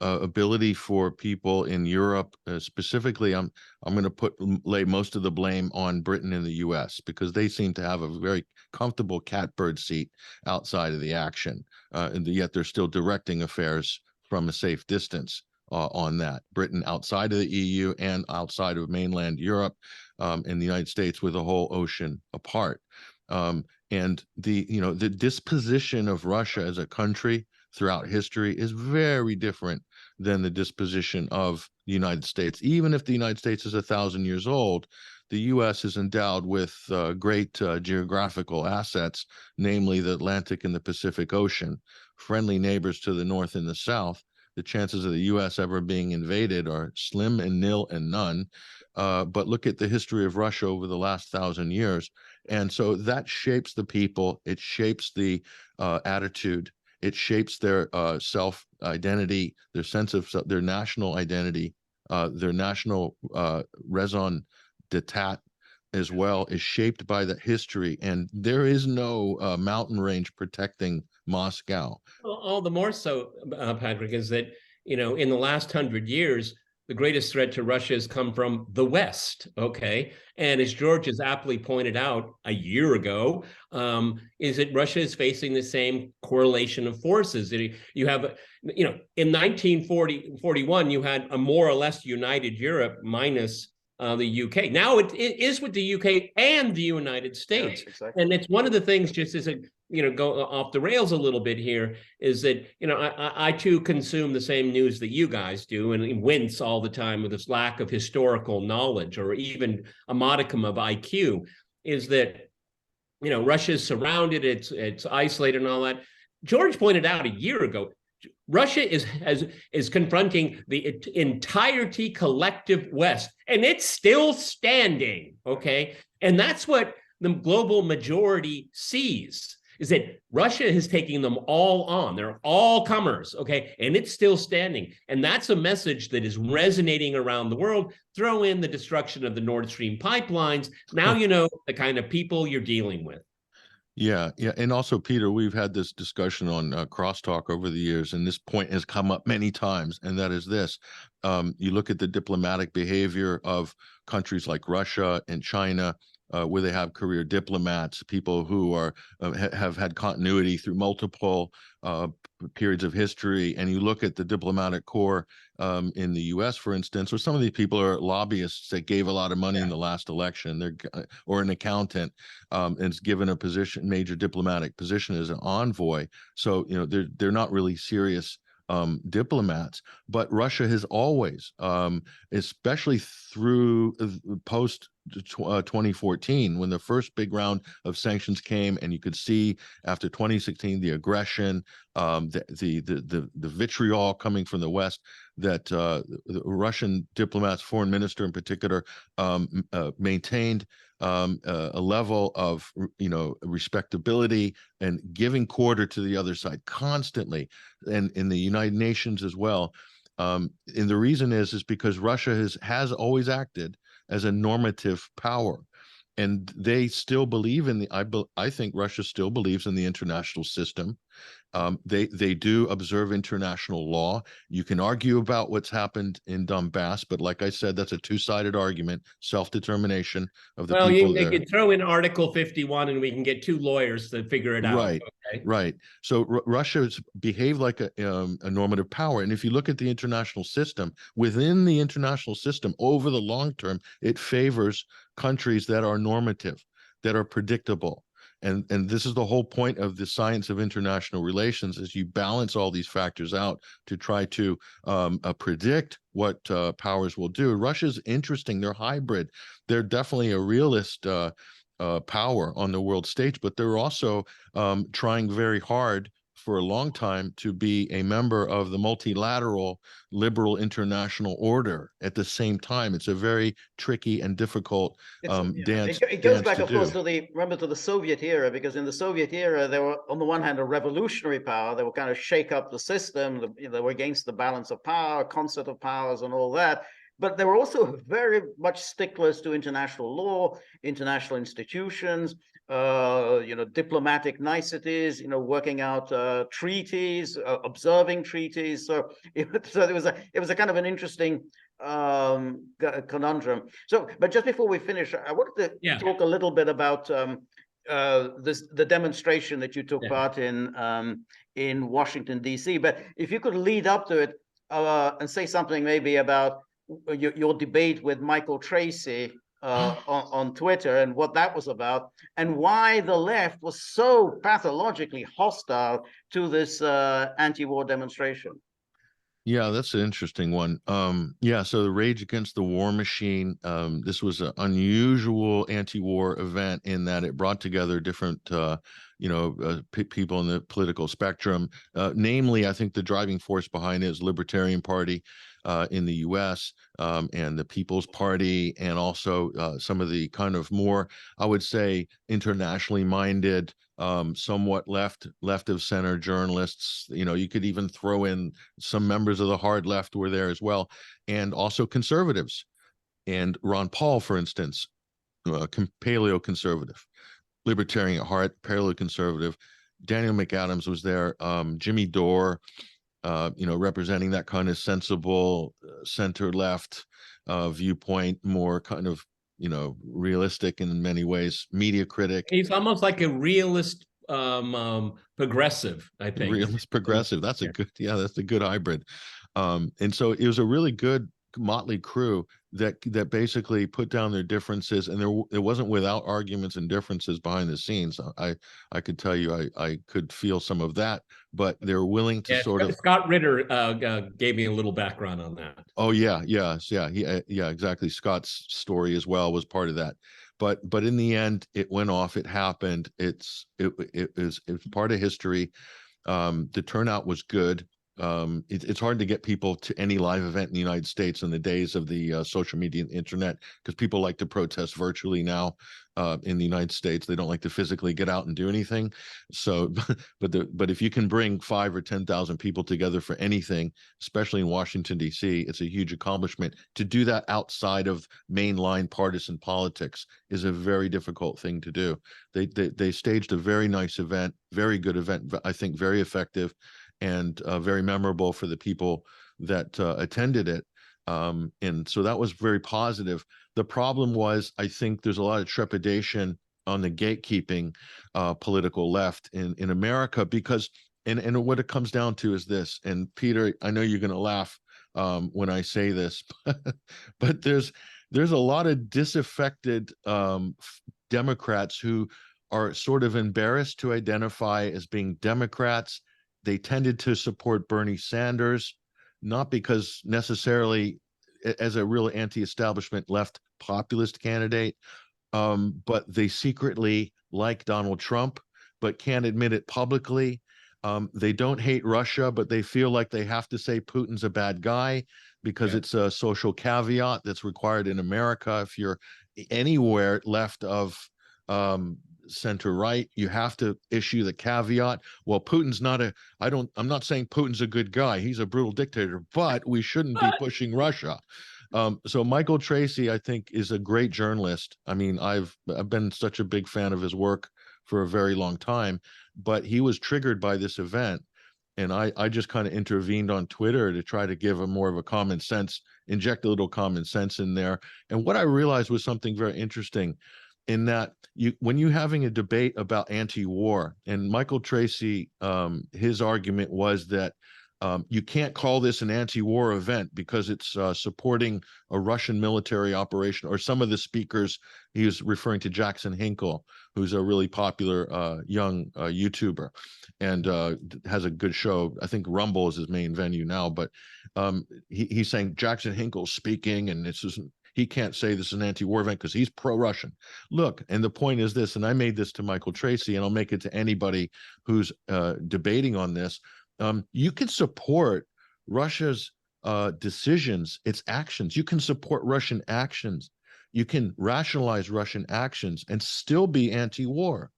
ability for people in Europe, specifically. I'm going to lay most of the blame on Britain and the U.S. because they seem to have a very comfortable catbird seat outside of the action, and yet they're still directing affairs from a safe distance on that. Britain outside of the EU and outside of mainland Europe, and the United States with a whole ocean apart. And the disposition of Russia as a country throughout history is very different than the disposition of the United States. Even if the United States is 1,000 years old, the U.S. is endowed with great geographical assets, namely the Atlantic and the Pacific Ocean, friendly neighbors to the north and the south. The chances of the U.S. ever being invaded are slim and nil and none. But look at the history of Russia over the last 1,000 years. And so that shapes the people. It shapes the attitude. It shapes their self-identity, their sense of their national identity, their national raison d'etat as well is shaped by that history. And there is no mountain range protecting Moscow. Well, all the more so, Patrick, is that, in the last 100 years, the greatest threat to Russia has come from the West, okay? And as George has aptly pointed out a year ago, is that Russia is facing the same correlation of forces. You have, in 1941, you had a more or less united Europe minus the UK. Now it is with the UK and the United States. Yeah, exactly. And it's one of the things, just as a, go off the rails a little bit here, is that, I too consume the same news that you guys do and wince all the time with this lack of historical knowledge or even a modicum of IQ, is that, Russia is surrounded, it's isolated and all that. George pointed out a year ago, Russia is confronting the entirety collective West, and it's still standing, okay? And that's what the global majority sees, is that Russia is taking them all on. They're all comers, okay? And it's still standing. And that's a message that is resonating around the world. Throw in the destruction of the Nord Stream pipelines. Now you know the kind of people you're dealing with. Yeah. And also, Peter, we've had this discussion on Crosstalk over the years, and this point has come up many times, and that is this. You look at the diplomatic behavior of countries like Russia and China, where they have career diplomats, people who are have had continuity through multiple periods of history. And you look at the diplomatic corps in the U.S., for instance, or some of these people are lobbyists that gave a lot of money in the last election. They're or an accountant and is given a position, major diplomatic position as an envoy. So they're not really serious diplomats. But Russia has always, especially through post 2014, when the first big round of sanctions came, and you could see after 2016 the aggression, the vitriol coming from the West, that the Russian diplomats, foreign minister in particular, maintained a level of respectability and giving quarter to the other side constantly, and in the United Nations as well. And the reason is because Russia has always acted as a normative power, and they still believe in I think Russia still believes in the international system. They do observe international law. You can argue about what's happened in Donbass, but like I said, that's a two-sided argument, self-determination of the people they there. could throw in Article 51 and we can get two lawyers to figure it out. Right, okay? Right. So Russia's behaved like a normative power. And if you look at the international system, within the international system, over the long term, it favors countries that are normative, that are predictable. And this is the whole point of the science of international relations, is you balance all these factors out to try to predict what powers will do. Russia's interesting. They're hybrid. They're definitely a realist power on the world stage, but they're also trying very hard for a long time to be a member of the multilateral liberal international order at the same time. It's a very tricky and difficult dance. It goes back, of course, to the Soviet era, because in the Soviet era, they were, on the one hand, a revolutionary power. They were kind of shake up the system. They were against the balance of power, concert of powers, and all that. But they were also very much sticklers to international law, international institutions, diplomatic niceties, working out treaties, observing treaties. So it was a kind of an interesting conundrum. So, but just before we finish, I wanted to talk a little bit about the demonstration that you took part in Washington, D.C. But if you could lead up to it and say something maybe about your debate with Michael Tracy on Twitter, and what that was about, and why the left was so pathologically hostile to this anti-war demonstration. Yeah, that's an interesting one. So the Rage Against the War Machine, this was an unusual anti-war event in that it brought together different people in the political spectrum. Namely, I think the driving force behind it is Libertarian Party in the U.S. And the People's Party, and also some of the kind of more, I would say, internationally minded, somewhat left of center journalists. You could even throw in some members of the hard left were there as well, and also conservatives. And Ron Paul, for instance, paleo conservative, libertarian at heart, paleo conservative. Daniel McAdams was there. Jimmy Dore, representing that kind of sensible center left viewpoint, more kind of realistic in many ways, media critic. He's almost like a realist progressive, I think. Realist progressive. That's a good hybrid. And so it was a really good motley crew that basically put down their differences, and it wasn't without arguments and differences behind the scenes. I could tell you I could feel some of that, but they're willing to sort of. Scott Ritter gave me a little background on that. Oh yeah, exactly. Scott's story as well was part of that, but in the end, it went off. It happened. It's part of history. The turnout was good. It's hard to get people to any live event in the United States in the days of the social media and internet, because people like to protest virtually now in the United States. They don't like to physically get out and do anything. So, but if you can bring 5,000 or 10,000 people together for anything, especially in Washington, D.C., it's a huge accomplishment. To do that outside of mainline partisan politics is a very difficult thing to do. They staged a very nice event, very good event, I think very effective, and very memorable for the people that attended it. And so that was very positive. The problem was, I think there's a lot of trepidation on the gatekeeping political left in America, because and what it comes down to is this. And Peter, I know you're going to laugh when I say this, but there's a lot of disaffected Democrats who are sort of embarrassed to identify as being Democrats. They tended to support Bernie Sanders, not because necessarily as a real anti-establishment left populist candidate, but they secretly like Donald Trump, but can't admit it publicly. They don't hate Russia, but they feel like they have to say Putin's a bad guy because it's a social caveat that's required in America. If you're anywhere left of center right, you have to issue the caveat. Well, Putin's not I'm not saying Putin's a good guy. He's a brutal dictator, but we shouldn't be pushing Russia. So Michael Tracy, I think, is a great journalist. I mean, I've been such a big fan of his work for a very long time, but he was triggered by this event. And I just kind of intervened on Twitter to try to give a more of a common sense, inject a little common sense in there. And what I realized was something very interesting, in that when you're having a debate about anti-war, and Michael Tracy, his argument was that you can't call this an anti-war event because it's supporting a Russian military operation. Or some of the speakers, he was referring to Jackson Hinkle, who's a really popular young YouTuber and has a good show. I think Rumble is his main venue now, but he's saying Jackson Hinkle's speaking, and he can't say this is an anti-war event because he's pro-Russian. Look, and the point is this, and I made this to Michael Tracy, and I'll make it to anybody who's debating on this. You can support Russia's decisions, its actions. You can support Russian actions. You can rationalize Russian actions and still be anti-war,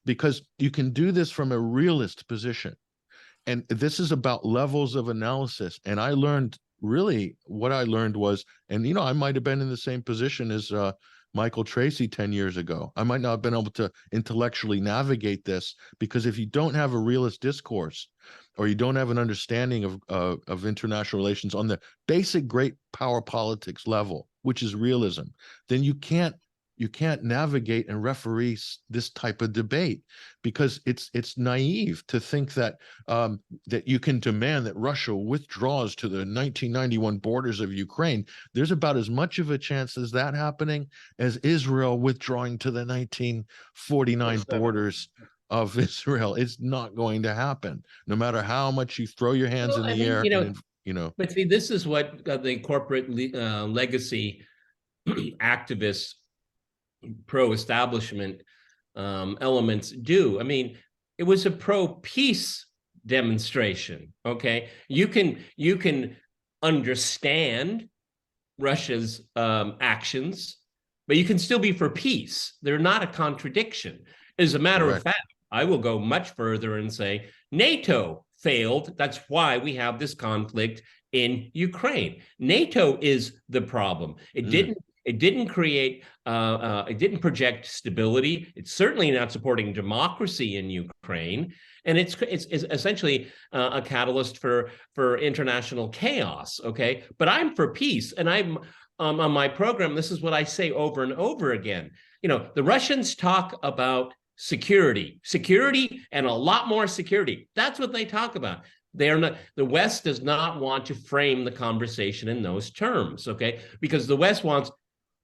because you can do this from a realist position. And this is about levels of analysis. And I learned, really, what I learned was, and I might have been in the same position as Michael Tracy 10 years ago. I might not have been able to intellectually navigate this, because if you don't have a realist discourse, or you don't have an understanding of international relations on the basic great power politics level, which is realism, then you can't navigate and referee this type of debate, because it's naive to think that that you can demand that Russia withdraws to the 1991 borders of Ukraine. There's about as much of a chance as that happening as Israel withdrawing to the 1949 borders of Israel. It's not going to happen, no matter how much you throw your hands in the air. But see, this is what the corporate legacy activists, pro-establishment elements do. I mean, it was a pro-peace demonstration. Okay, you can understand Russia's actions, but you can still be for peace. They're not a contradiction. As a matter of fact, I will go much further and say NATO failed. That's why we have this conflict in Ukraine. NATO is the problem. It didn't create, it didn't project stability. It's certainly not supporting democracy in Ukraine. And it's essentially a catalyst for international chaos, okay? But I'm for peace. And I'm on my program, this is what I say over and over again. The Russians talk about security, and a lot more security. That's what they talk about. They are not, the West does not want to frame the conversation in those terms, okay? Because the West wants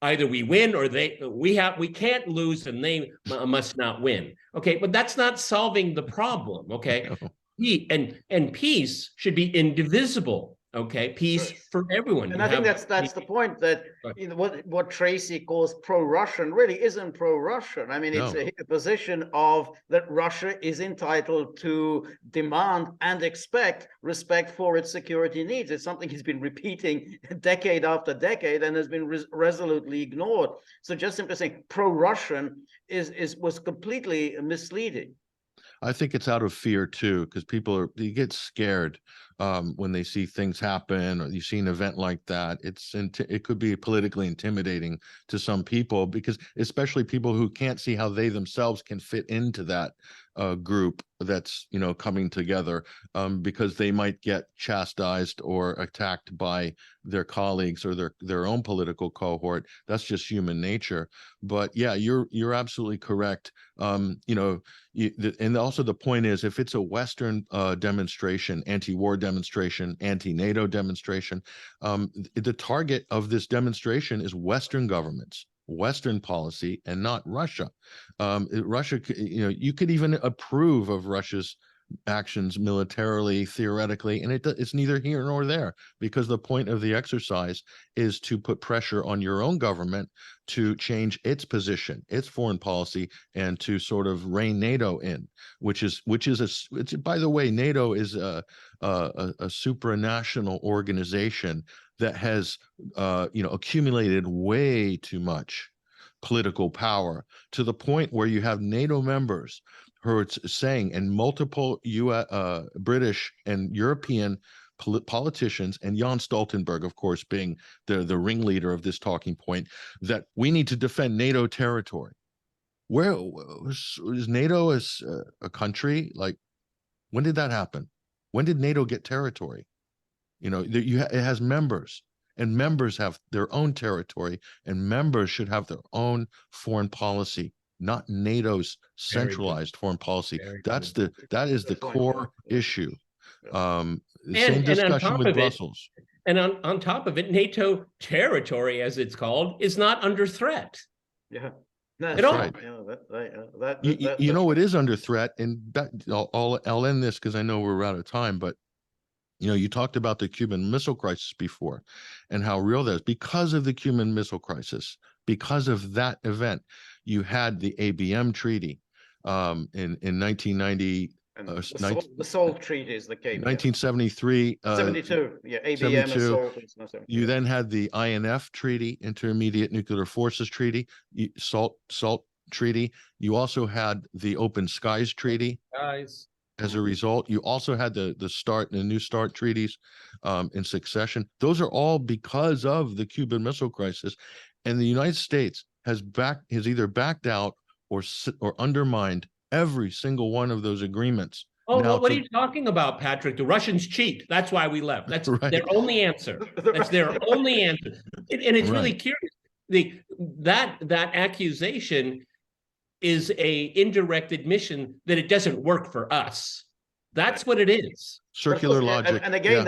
either we win or we can't lose and they must not win, okay? But that's not solving the problem, okay? No. And peace should be indivisible. Okay, peace for everyone. And I think that's the point, that what Tracy calls pro-Russian really isn't pro-Russian. I mean, it's a position of that Russia is entitled to demand and expect respect for its security needs. It's something he's been repeating decade after decade and has been resolutely ignored. So just simply saying pro-Russian was completely misleading. I think it's out of fear too, because you get scared when they see things happen, or you see an event like that. It could be politically intimidating to some people, because especially people who can't see how they themselves can fit into that group that's coming together, because they might get chastised or attacked by their colleagues or their own political cohort. That's just human nature. But yeah, you're absolutely correct. And also the point is, if it's a Western demonstration, anti-war demonstration, anti-NATO demonstration, the target of this demonstration is Western governments, Western policy, and not Russia. Russia, you could even approve of Russia's actions militarily, theoretically, and it's neither here nor there, because the point of the exercise is to put pressure on your own government to change its position, its foreign policy, and to sort of rein NATO in, which is by the way, NATO is a supranational organization that has accumulated way too much political power, to the point where you have NATO members who are saying, and multiple British and European politicians, and Jan Stoltenberg, of course, being the ringleader of this talking point, that we need to defend NATO territory. Where is NATO as a country? Like, when did that happen? When did NATO get territory? It has members, and members have their own territory, and members should have their own foreign policy, not NATO's centralized foreign policy. That is the core issue. Same discussion with Brussels. And on top of it, NATO territory, as it's called, is not under threat. Yeah. At all. Right. It is under threat, and I'll end this because I know we're out of time, but you talked about the Cuban Missile Crisis before, and how real that is. Because of the Cuban Missile Crisis, because of that event, you had the ABM Treaty in 1990. The SALT Treaty is the case. 1973. 72. Yeah, ABM 72. and SALT. You then had the INF Treaty, Intermediate Nuclear Forces Treaty, SALT Treaty. You also had the Open Skies Treaty. As a result, you also had the New START treaties in succession. Those are all because of the Cuban Missile Crisis, and the United States has either backed out or undermined every single one of those agreements. Oh, what are you talking about, Patrick? The Russians cheat. That's why we left. That's right. Their only answer. That's their only answer. And it's really curious. That accusation is a indirect admission that it doesn't work for us. That's what it is. Circular logic. And again,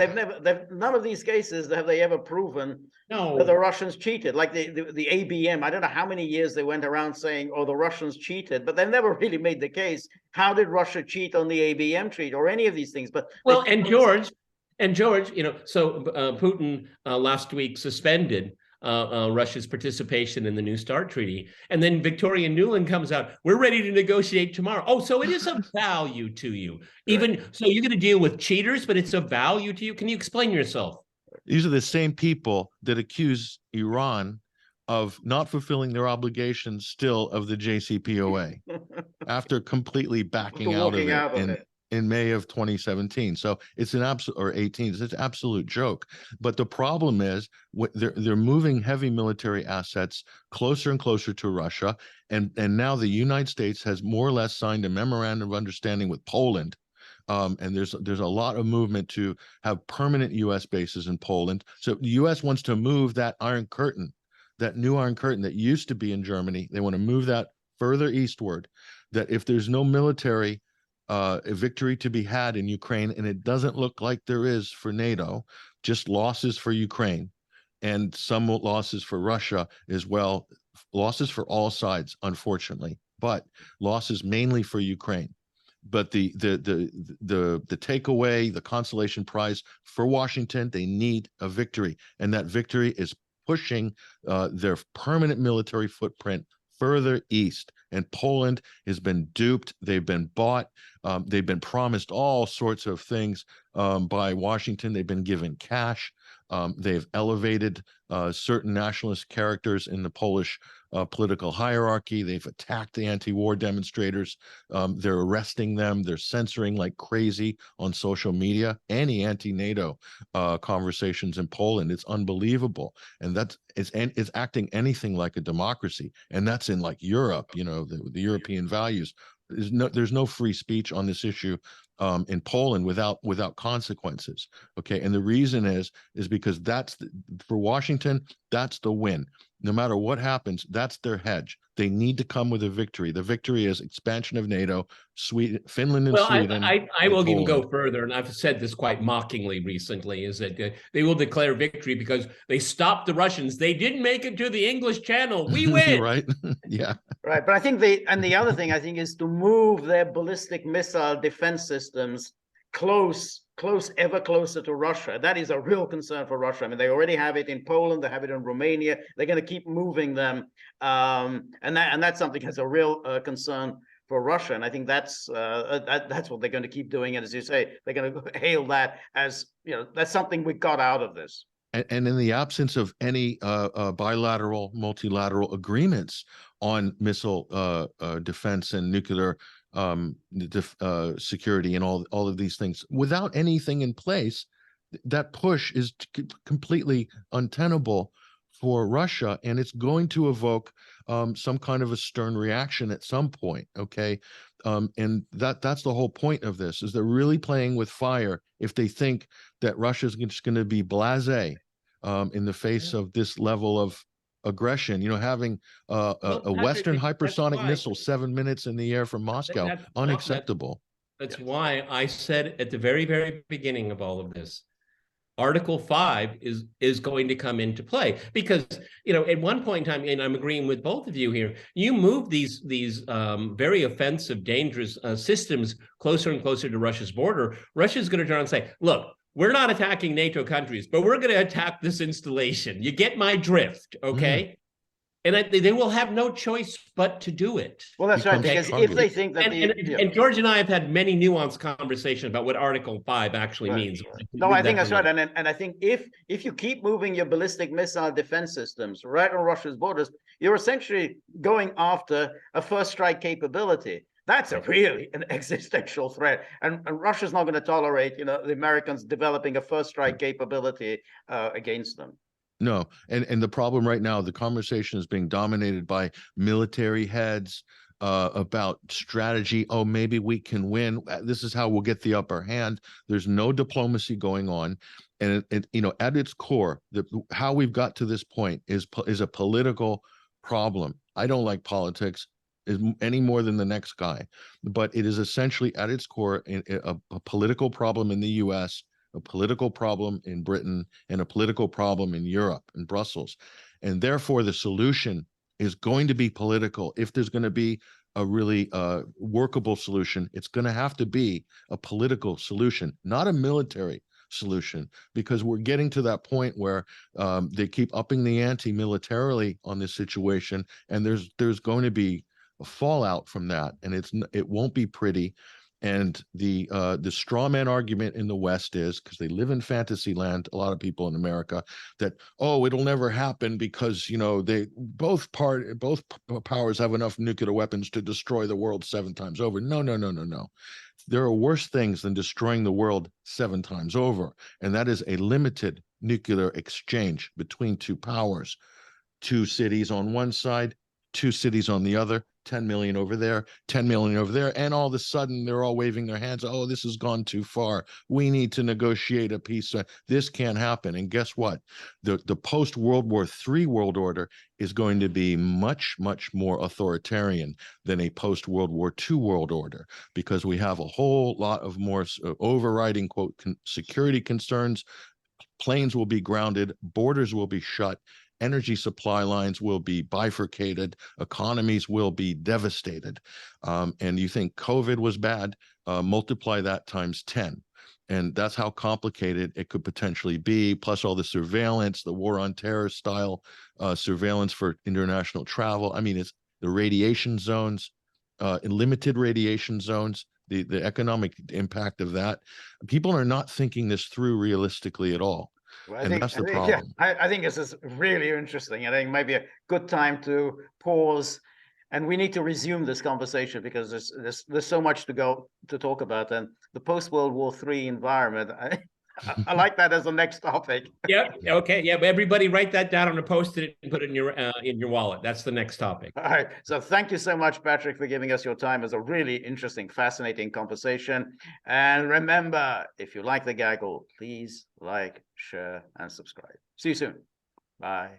none of these cases have they ever proven that the Russians cheated. Like the ABM, I don't know how many years they went around saying, oh, the Russians cheated, but they never really made the case. How did Russia cheat on the ABM treaty or any of these things? But George, so Putin last week suspended Russia's participation in the New START treaty, and then Victoria Nuland comes out, we're ready to negotiate tomorrow. Oh, so it is of value to you. Even so, you're going to deal with cheaters, but it's of value to you. Can you explain yourself? These are the same people that accuse Iran of not fulfilling their obligations still of the JCPOA after completely backing out of it in May of 2017. So it's an absolute, or 18, it's an absolute joke. But the problem is they're moving heavy military assets closer and closer to Russia. And now the United States has more or less signed a memorandum of understanding with Poland. And there's a lot of movement to have permanent U.S. bases in Poland. So the U.S. wants to move that Iron Curtain, that new Iron Curtain that used to be in Germany. They want to move that further eastward, that if there's no military a victory to be had in Ukraine, and it doesn't look like there is for NATO, just losses for Ukraine and some losses for Russia as well, losses for all sides, unfortunately, but losses mainly for Ukraine. But the takeaway, the consolation prize for Washington, they need a victory, and that victory is pushing their permanent military footprint further east. And Poland has been duped. They've been bought. They've been promised all sorts of things by Washington. They've been given cash. They've elevated certain nationalist characters in the Polish political hierarchy. They've attacked the anti-war demonstrators. They're arresting them. They're censoring like crazy on social media. Any anti-NATO conversations in Poland. It's unbelievable, and it's acting anything like a democracy. And that's in like Europe. You know, the European values. There's no free speech on this issue in Poland without consequences. Okay, and the reason is because for Washington, that's the win. No matter what happens, that's their hedge. They need to come with a victory. The victory is expansion of NATO, Finland and Sweden. I will even go further, and I've said this quite mockingly recently, is that they will declare victory because they stopped the Russians. They didn't make it to the English Channel. We win. Right? Yeah. Right, but I think the other thing I think is to move their ballistic missile defense systems ever closer to Russia. That is a real concern for Russia. I mean, they already have it in Poland, they have it in Romania. They're going to keep moving them, and that's something that's a real concern for Russia. And I think that's what they're going to keep doing. And as you say, they're going to hail that as, you know, that's something we got out of this. And in the absence of any bilateral, multilateral agreements on missile defense and nuclear security and all of these things, without anything in place, that push is completely untenable for Russia, and it's going to evoke some kind of a stern reaction at some point. Okay, and that's the whole point of this, is they're really playing with fire if they think that Russia's just going to be blasé in the face of this level of aggression. You know, having a Western hypersonic missile 7 minutes in the air from Moscow, unacceptable. That's why I said at the very, very beginning of all of this, Article 5 is going to come into play, because, you know, at one point in time, and I'm agreeing with both of you here, you move these very offensive, dangerous systems closer and closer to Russia's border. Russia's going to turn and say, look, we're not attacking NATO countries, but we're going to attack this installation. You get my drift, okay? And they will have no choice but to do it. Well, that's right, because if they think that and George and I have had many nuanced conversations about what Article 5 actually means. No, I think that's right. And I think if you keep moving your ballistic missile defense systems right on Russia's borders, you're essentially going after a first strike capability. That's really an existential threat, and Russia's not going to tolerate, you know, the Americans developing a first strike capability against them. No, and the problem right now, the conversation is being dominated by military heads about strategy. Oh, maybe we can win. This is how we'll get the upper hand. There's no diplomacy going on, and it you know, at its core, how we've got to this point is a political problem. I don't like politics any more than the next guy, but it is essentially at its core a political problem in the U.S., a political problem in Britain, and a political problem in Europe and Brussels. And therefore, the solution is going to be political. If there's going to be a really workable solution, it's going to have to be a political solution, not a military solution, because we're getting to that point where they keep upping the ante militarily on this situation, and there's going to be a fallout from that, and it won't be pretty. And the straw man argument in the West is, because they live in fantasy land, a lot of people in America, that, oh, it'll never happen because, you know, both powers have enough nuclear weapons to destroy the world 7 times over. No. There are worse things than destroying the world 7 times over, and that is a limited nuclear exchange between 2 powers, 2 cities on one side, 2 cities on the other, 10 million over there, 10 million over there, and all of a sudden they're all waving their hands. Oh, this has gone too far. We need to negotiate a peace. This can't happen. And guess what? The post-World War III world order is going to be much, much more authoritarian than a post-World War II world order, because we have a whole lot of more overriding, quote, security concerns. Planes will be grounded, borders will be shut, energy supply lines will be bifurcated, economies will be devastated. And you think COVID was bad, multiply that times 10. And that's how complicated it could potentially be, plus all the surveillance, the war on terror style surveillance for international travel. I mean, it's the radiation zones, limited radiation zones, the economic impact of that. People are not thinking this through realistically at all. Well, And that's the problem. Yeah, I think this is really interesting. I think maybe a good time to pause, and we need to resume this conversation because there's so much to talk about. And the post-World War III environment, I like that as the next topic. Yep. Okay. Yeah. But everybody write that down on a post-it and put it in your wallet. That's the next topic. All right. So thank you so much, Patrick, for giving us your time. It's a really interesting, fascinating conversation. And remember, if you like the Gaggle, please like, share, and subscribe. See you soon. Bye.